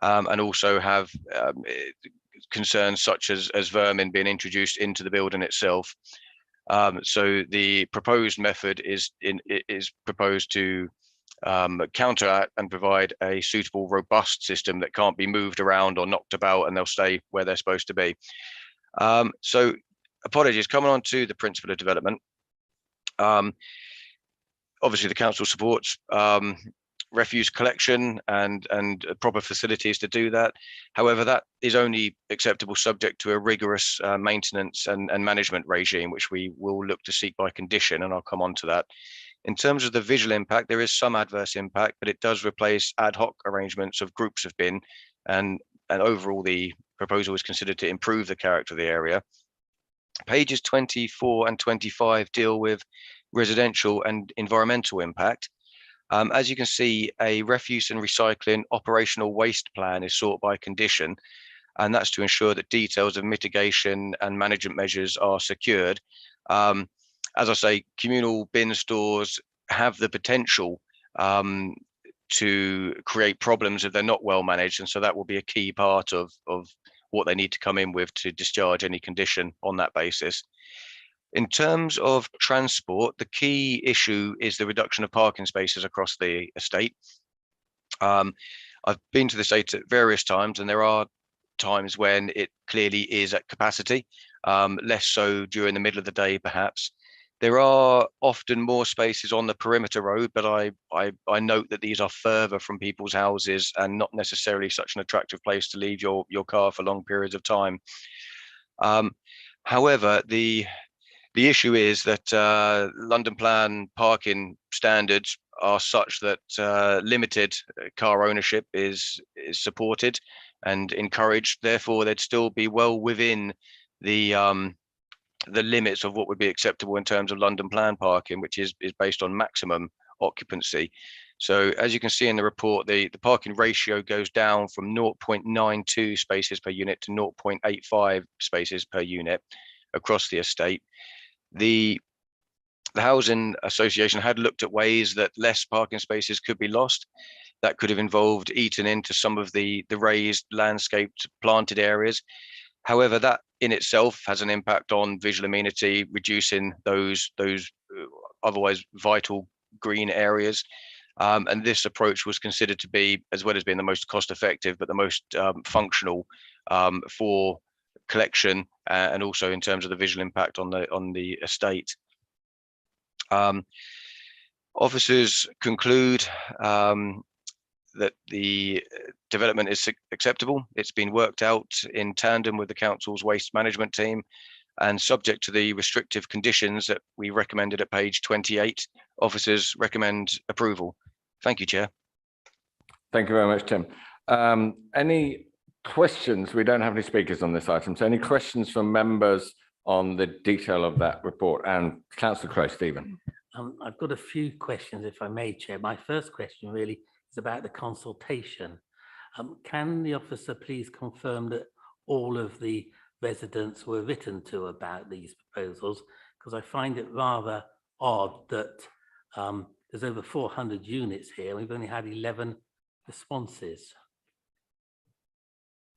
and also have concerns such as vermin being introduced into the building itself. So the proposed method is proposed to counteract and provide a suitable, robust system that can't be moved around or knocked about, and they'll stay where they're supposed to be. So apologies, coming on to the principle of development. Obviously the council supports refuse collection and proper facilities to do that. However, that is only acceptable subject to a rigorous maintenance and management regime, which we will look to seek by condition, and I'll come on to that. In terms of the visual impact, there is some adverse impact, but it does replace ad hoc arrangements of groups of bin, and overall the proposal is considered to improve the character of the area. Pages 24 and 25 deal with residential and environmental impact. As you can see, a refuse and recycling operational waste plan is sought by condition, and that's to ensure that details of mitigation and management measures are secured. As I say, communal bin stores have the potential to create problems if they're not well managed, and so that will be a key part of what they need to come in with to discharge any condition on that basis. In terms of transport, the key issue is the reduction of parking spaces across the estate. I've been to the estate at various times, and there are times when it clearly is at capacity, less so during the middle of the day, perhaps. There are often more spaces on the perimeter road, but I note that these are further from people's houses and not necessarily such an attractive place to leave your car for long periods of time. However, the issue is that London Plan parking standards are such that limited car ownership is supported and encouraged. Therefore, they'd still be well within the limits of what would be acceptable in terms of London Plan parking, which is based on maximum occupancy. So as you can see in the report, the parking ratio goes down from 0.92 spaces per unit to 0.85 spaces per unit across the estate. The Housing Association had looked at ways that less parking spaces could be lost. That could have involved eating into some of the raised landscaped planted areas. However, that in itself has an impact on visual amenity, reducing those otherwise vital green areas. And this approach was considered to be, as well as being the most cost effective, but the most functional for collection and also in terms of the visual impact on the estate. Officers conclude that the development is acceptable. It's been worked out in tandem with the council's waste management team, and subject to the restrictive conditions that we recommended at page 28, officers recommend approval. Thank you, Chair. Thank you very much, Tim. Any questions? We don't have any speakers on this item. So any questions from members on the detail of that report? And Councillor Crowe, Stephen. I've got a few questions, if I may, Chair. My first question really is about the consultation. Can the officer please confirm that all of the residents were written to about these proposals? Because I find it rather odd that there's over 400 units here. We've only had 11 responses.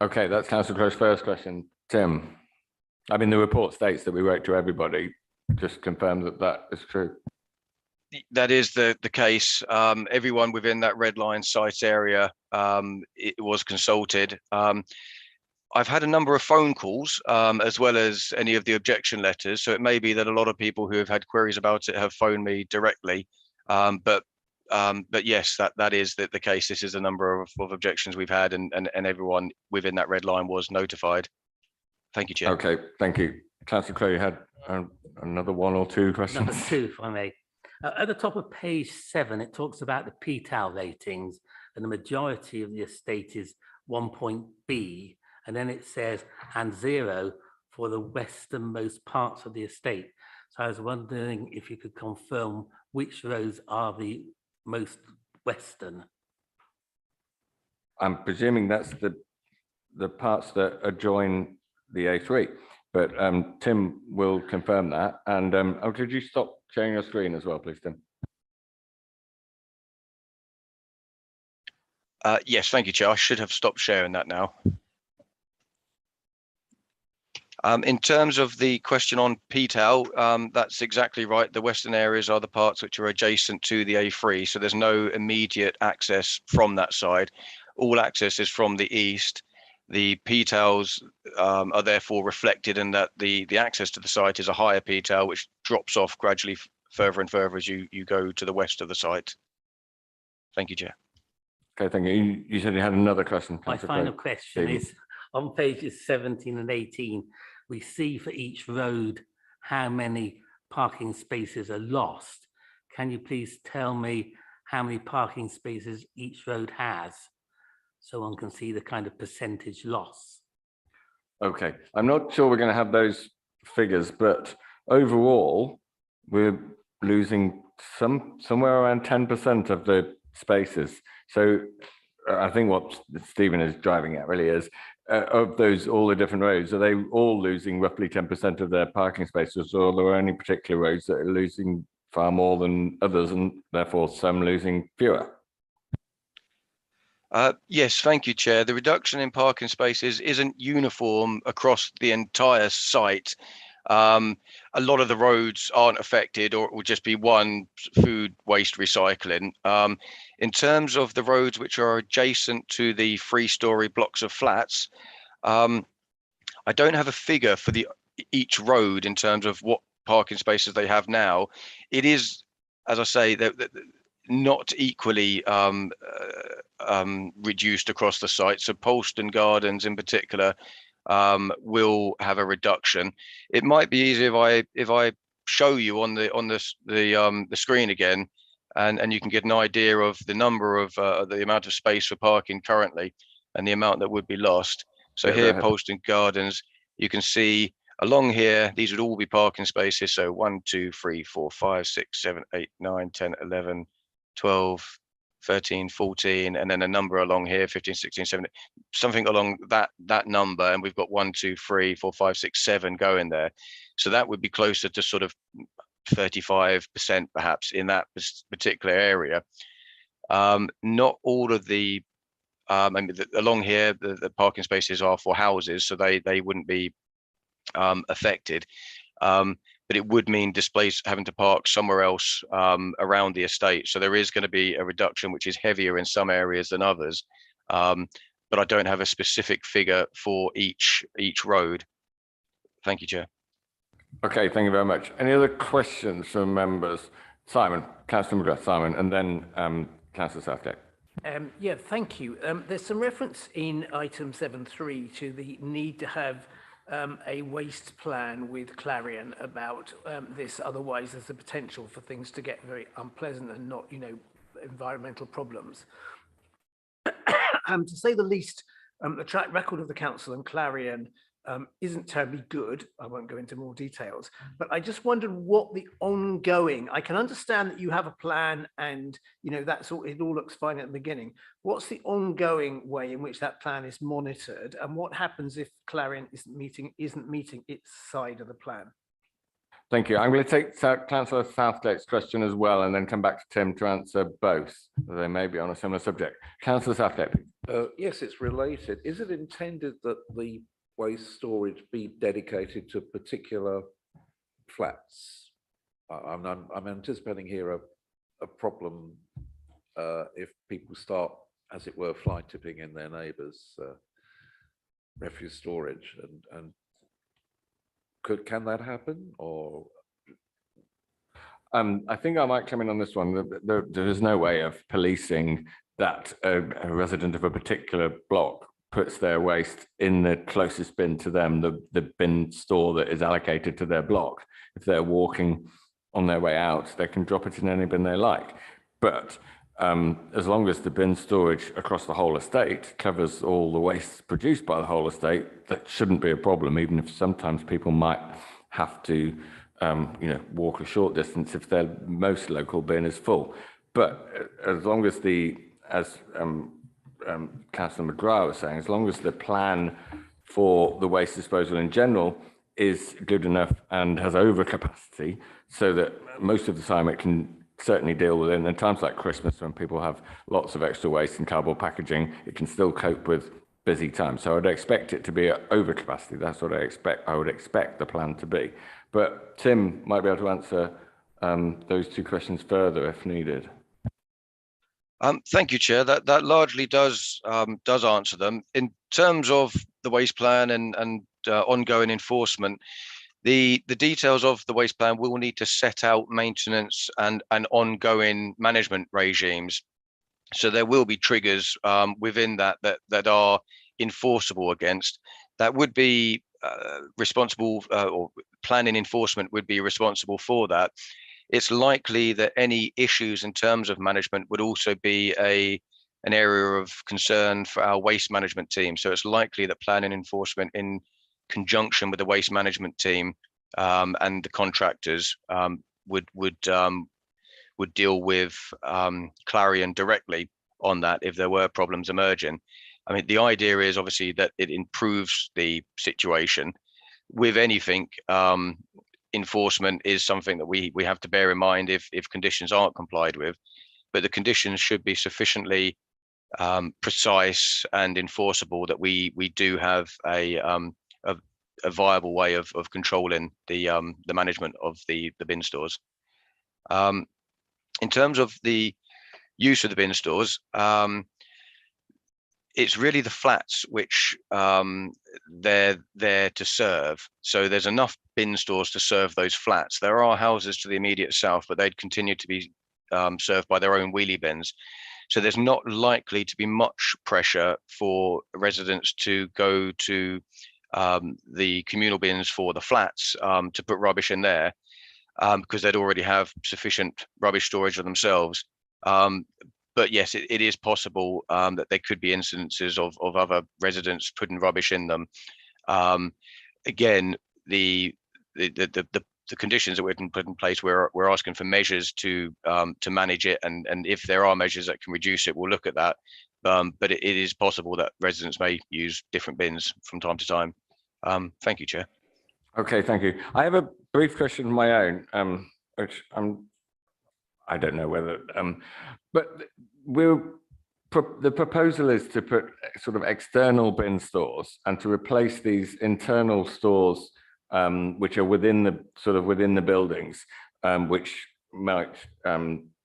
Okay, that's Councillor Crowe's first question. Tim, I mean, the report states that we wrote to everybody. Just confirm that that is true. That is the case. Everyone within that red line site area, it was consulted. I've had a number of phone calls, as well as any of the objection letters. So it may be that a lot of people who have had queries about it have phoned me directly. But yes, that is the case. This is a number of objections we've had, and everyone within that red line was notified. Thank you, Chair. Okay, thank you. Councillor Crowe, you had another one or two questions? Number two, if I may. At the top of page 7, it talks about the PTAL ratings, and the majority of the estate is 1.B, and then it says, and 0 for the westernmost parts of the estate. So I was wondering if you could confirm which roads are the most western. I'm presuming that's the parts that adjoin the A3, but Tim will confirm that. And could you stop sharing your screen as well, please, Tim? Yes, thank you, Chair. I should have stopped sharing that now. In terms of the question on PTAL, that's exactly right. The western areas are the parts which are adjacent to the A3, so there's no immediate access from that side. All access is from the east. The PTALs are therefore reflected in that the access to the site is a higher PTAL, which drops off gradually further and further as you go to the west of the site. Thank you, Chair. Okay, thank you. You said you had another question. My Councillor final Crowe. question Stephen. is, on pages 17 and 18, we see for each road how many parking spaces are lost. Can you please tell me how many parking spaces each road has, so one can see the kind of percentage loss? Okay, I'm not sure we're going to have those figures, but overall, we're losing somewhere around 10% of the spaces. So I think what Stephen is driving at really is, of those, all the different roads, are they all losing roughly 10% of their parking spaces, or are there any particular roads that are losing far more than others, and therefore some losing fewer? Yes, thank you, Chair. The reduction in parking spaces isn't uniform across the entire site. A lot of the roads aren't affected, or it will just be one food waste recycling. In terms of the roads which are adjacent to the 3-storey blocks of flats, I don't have a figure for each road in terms of what parking spaces they have now. It is, as I say, not equally reduced across the site. So Polston Gardens in particular will have a reduction. It might be easier if I show you on the screen again, and you can get an idea of the number of the amount of space for parking currently and the amount that would be lost. So Yeah, here, Polston Gardens, you can see along here, these would all be parking spaces. So 1, 2, 3, 4, 5, 6, 7, 8, 9, 10, 11, 12, 13, 14, and then a number along here, 15, 16, 17, something along that number. And we've got 1, 2, 3, 4, 5, 6, 7 going there. So that would be closer to sort of 35% perhaps in that particular area. Not all of the, along here, the parking spaces are for houses, so they wouldn't be affected. But it would mean having to park somewhere else around the estate. So there is going to be a reduction, which is heavier in some areas than others. But I don't have a specific figure for each road. Thank you, Chair. Okay, thank you very much. Any other questions from members? Simon, Councillor McGrath, Simon, and then Councillor Southgate. Yeah, thank you. There's some reference in item 7.3 to the need to have a waste plan with Clarion about this. Otherwise, there's a potential for things to get very unpleasant and not, environmental problems. To say the least, the track record of the council and Clarion isn't terribly good. I won't go into more details, but I just wondered what the ongoing, I can understand that you have a plan and, that's all, it all looks fine at the beginning. What's the ongoing way in which that plan is monitored, and what happens if Clarion isn't meeting its side of the plan? Thank you. I'm going to take Councillor Southgate's question as well, and then come back to Tim to answer both. They may be on a similar subject. Councillor Southgate. Yes, it's related. Is it intended that the waste storage be dedicated to particular flats? I'm anticipating here a problem if people start, as it were, fly tipping in their neighbours' refuse storage, and can that happen, or? I think I might come in on this one. There is no way of policing that a resident of a particular block puts their waste in the closest bin to them, the bin store that is allocated to their block. If they're walking on their way out, they can drop it in any bin they like. But as long as the bin storage across the whole estate covers all the waste produced by the whole estate, that shouldn't be a problem, even if sometimes people might have to walk a short distance if their most local bin is full. But as long as as Councillor McGrath was saying, as long as the plan for the waste disposal in general is good enough and has overcapacity, so that most of the time it can certainly deal with it. And in times like Christmas, when people have lots of extra waste and cardboard packaging, it can still cope with busy times. So I'd expect it to be at overcapacity. That's what I would expect the plan to be. But Tim might be able to answer those two questions further if needed. Thank you, Chair. That largely does answer them. In terms of the waste plan and ongoing enforcement, the details of the waste plan will need to set out maintenance and ongoing management regimes. So there will be triggers within that are enforceable against. That would be responsible, or planning enforcement would be responsible for that. It's likely that any issues in terms of management would also be an area of concern for our waste management team. So it's likely that planning enforcement, in conjunction with the waste management team and the contractors, would deal with Clarion directly on that if there were problems emerging. I mean, the idea is obviously that it improves the situation. With anything, enforcement is something that we have to bear in mind if conditions aren't complied with, but the conditions should be sufficiently precise and enforceable that we do have a viable way of controlling the management of the bin stores. In terms of the use of the bin stores, it's really the flats which they're there to serve. So there's enough bin stores to serve those flats. There are houses to the immediate south, but they'd continue to be served by their own wheelie bins. So there's not likely to be much pressure for residents to go to the communal bins for the flats to put rubbish in there because they'd already have sufficient rubbish storage of themselves. But yes, it is possible that there could be incidences of other residents putting rubbish in them. Again, the conditions that we can put in place, we're asking for measures to manage it, and if there are measures that can reduce it, we'll look at that. But it is possible that residents may use different bins from time to time. Thank you, Chair. Okay, thank you. I have a brief question of my own, which I don't know whether, but the proposal is to put sort of external bin stores and to replace these internal stores, which are within the buildings, which might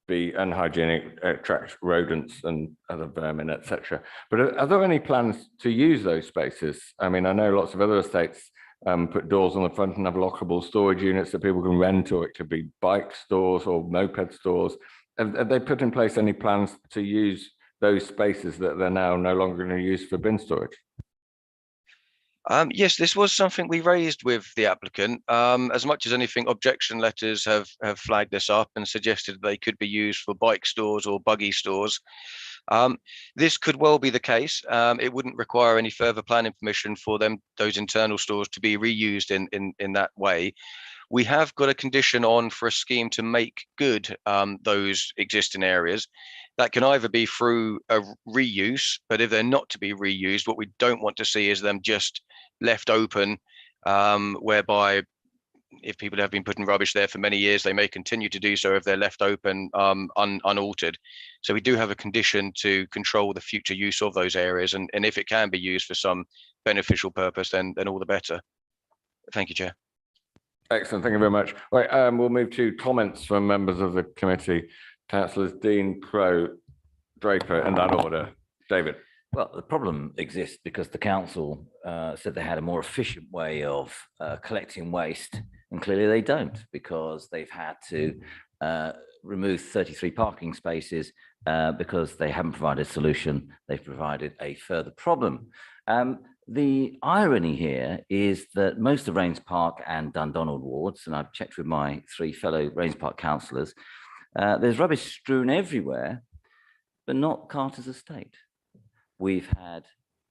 be unhygienic, attract rodents and other vermin, etc. But are there any plans to use those spaces? I mean, I know lots of other estates put doors on the front and have lockable storage units that people can rent, or it could be bike stores or moped stores. Have they put in place any plans to use those spaces that they're now no longer going to use for bin storage? Yes, this was something we raised with the applicant. As much as anything, objection letters have flagged this up and suggested they could be used for bike stores or buggy stores. This could well be the case. It wouldn't require any further planning permission for those internal stores to be reused in that way. We have got a condition on for a scheme to make good those existing areas. That can either be through a reuse, but if they're not to be reused, what we don't want to see is them just left open, whereby if people have been putting rubbish there for many years, they may continue to do so if they're left open unaltered. So we do have a condition to control the future use of those areas, and if it can be used for some beneficial purpose, then all the better. Thank you, Chair. Excellent, thank you very much. Right, we'll move to comments from members of the committee. Councillors Dean, Crowe, Draper, in that order. David. Well, the problem exists because the council said they had a more efficient way of collecting waste, and clearly they don't, because they've had to remove 33 parking spaces because they haven't provided a solution. They've provided a further problem. The irony here is that most of Rains Park and Dundonald wards, and I've checked with my 3 fellow Rains Park councillors, there's rubbish strewn everywhere, but not Carter's estate. We've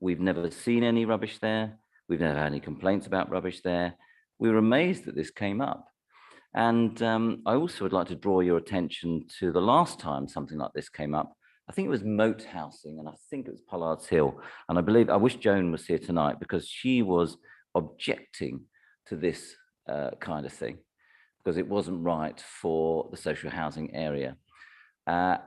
never seen any rubbish there. We've never had any complaints about rubbish there. We were amazed that this came up. And I also would like to draw your attention to the last time something like this came up. I think it was moat housing, and I think it was Pollard's Hill. And I wish Joan was here tonight, because she was objecting to this kind of thing, because it wasn't right for the social housing area. I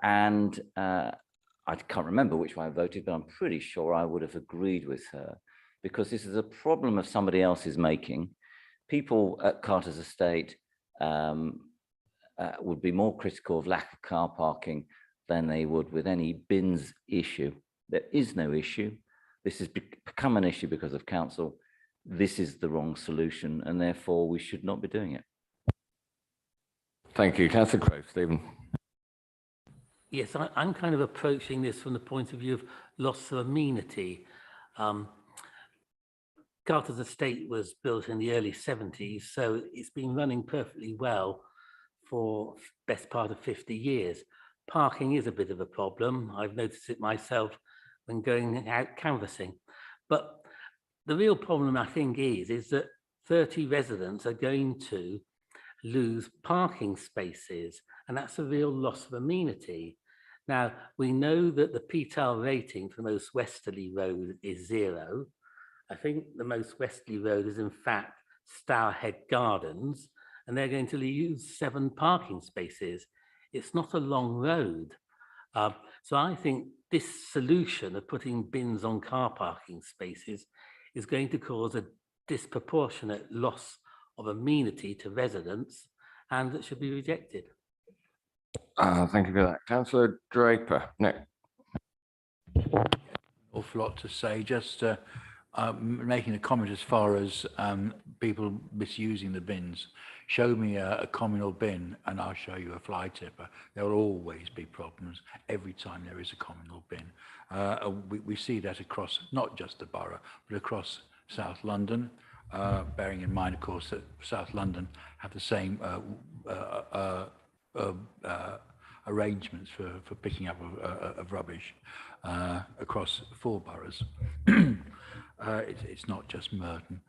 can't remember which way I voted, but I'm pretty sure I would have agreed with her, because this is a problem of somebody else's making. People at Carter's estate would be more critical of lack of car parking than they would with any bins issue. There is no issue. This has become an issue because of council. This is the wrong solution, and therefore we should not be doing it. Thank you. Councillor Crowe. Stephen. Yes, I'm kind of approaching this from the point of view of loss of amenity. Carter's estate was built in the early 70s, so it's been running perfectly well for best part of 50 years. Parking is a bit of a problem. I've noticed it myself when going out canvassing. But the real problem, I think, is that 30 residents are going to lose parking spaces, and that's a real loss of amenity. Now, we know that the PTAL rating for the most westerly road is 0. I think the most westerly road is in fact Stourhead Gardens, and they're going to use 7 parking spaces. It's not a long road. So I think this solution of putting bins on car parking spaces is going to cause a disproportionate loss of amenity to residents, and that should be rejected. Thank you for that. Councillor Draper. Nick. Awful lot to say. Just making a comment as far as people misusing the bins. Show me a communal bin and I'll show you a fly tipper. There will always be problems every time there is a communal bin. We see that across not just the borough, but across South London, bearing in mind, of course, that South London have the same arrangements for picking up of rubbish across 4 boroughs. It's not just Merton.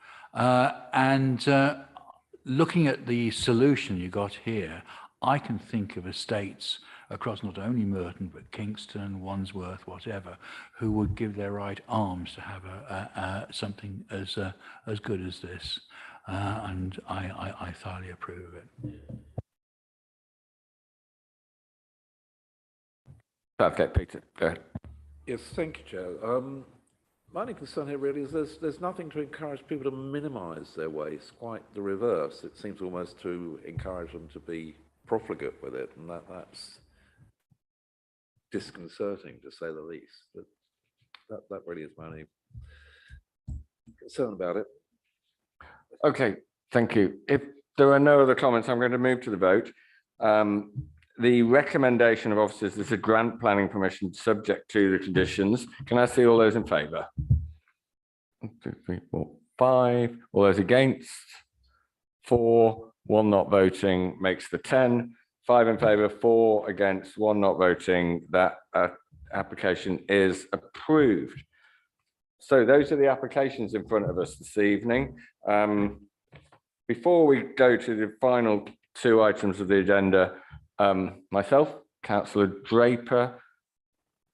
Looking at the solution you got here, I can think of estates across not only Merton, but Kingston, Wandsworth, whatever, who would give their right arms to have something as good as this. And I thoroughly approve of it. Okay, Peter, go ahead. Yes, thank you, Joe. My only concern here really is there's nothing to encourage people to minimise their waste, quite the reverse. It seems almost to encourage them to be profligate with it, and that's disconcerting, to say the least. But that really is my only concern about it. Okay, thank you. If there are no other comments, I'm going to move to the vote. The recommendation of officers is a grant planning permission subject to the conditions. Can I see all those in favour? 1, 2, 3, 4, 5. All those against? 4. 1 not voting makes the 10. 5 in favour, 4 against, 1 not voting. That application is approved. So those are the applications in front of us this evening. Before we go to the final 2 items of the agenda, myself, Councillor Draper,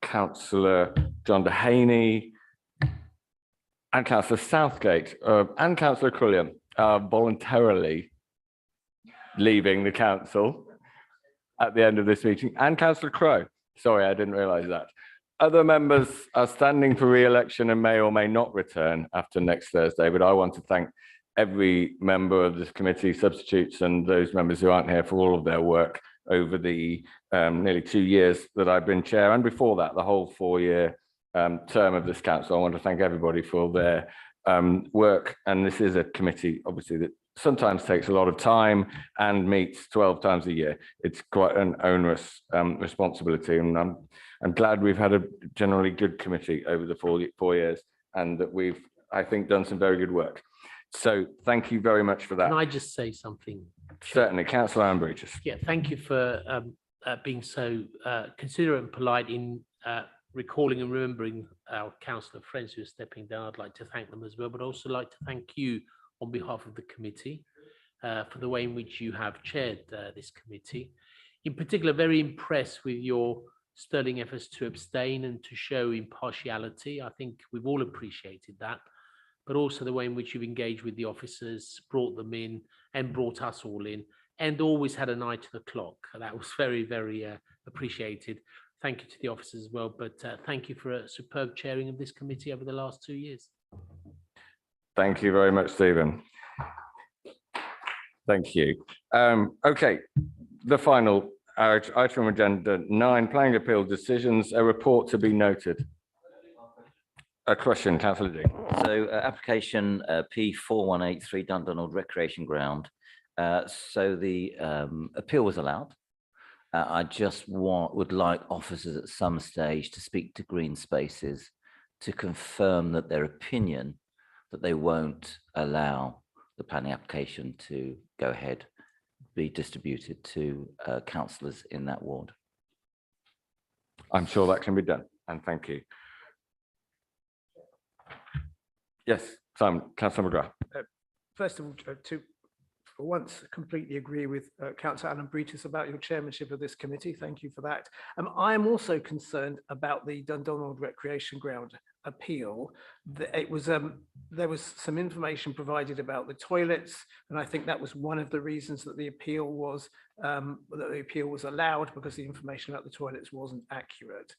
Councillor John Dehaney, and Councillor Southgate, and Councillor Crulliam are voluntarily leaving the council at the end of this meeting, and Councillor Crowe. Sorry, I didn't realise that. Other members are standing for re-election and may or may not return after next Thursday, but I want to thank every member of this committee, substitutes, and those members who aren't here for all of their work over the nearly 2 years that I've been chair, and before that, the whole 4-year term of this council. I want to thank everybody for their work. And this is a committee, obviously, that sometimes takes a lot of time and meets 12 times a year. It's quite an onerous responsibility. And I'm glad we've had a generally good committee over the 4 years, and that we've, I think, done some very good work. So thank you very much for that. Can I just say something? Certainly, Councillor Ambridges. Yeah, thank you for being so considerate and polite in recalling and remembering our councillor friends who are stepping down. I'd like to thank them as well, but also like to thank you on behalf of the committee for the way in which you have chaired this committee. In particular, very impressed with your sterling efforts to abstain and to show impartiality. I think we've all appreciated that, but also the way in which you've engaged with the officers, brought them in and brought us all in, and always had an eye to the clock. That was very, very appreciated. Thank you to the officers as well, but thank you for a superb chairing of this committee over the last 2 years. Thank you very much, Stephen. Thank you. Okay, the final item on agenda 9, planning appeal decisions, a report to be noted. A question, Councillor Dean. So application P4183 Dundonald Recreation Ground. So the appeal was allowed. I just would like officers at some stage to speak to Green Spaces to confirm that their opinion that they won't allow the planning application to go ahead be distributed to councillors in that ward. I'm sure that can be done, and thank you. Yes, Simon, Councillor McGrath. First of all, to for once completely agree with Councillor Amenity about your chairmanship of this committee. Thank you for that. I am also concerned about the Dundonald Recreation Ground appeal. It was there was some information provided about the toilets, and I think that was one of the reasons that the appeal was allowed, because the information about the toilets wasn't accurate.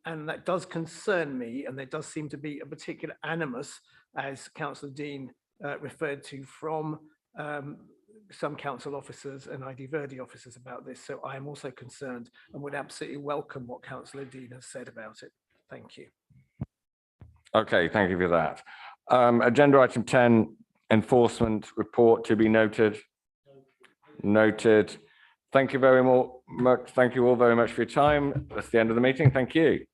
And that does concern me, and there does seem to be a particular animus, as Councillor Dean referred to, from some council officers and ID Verdi officers about this. So I am also concerned and would absolutely welcome what Councillor Dean has said about it. Thank you. Okay, thank you for that. Agenda item 10, enforcement report to be noted. Noted. Thank you very much. Thank you all very much for your time. That's the end of the meeting. Thank you.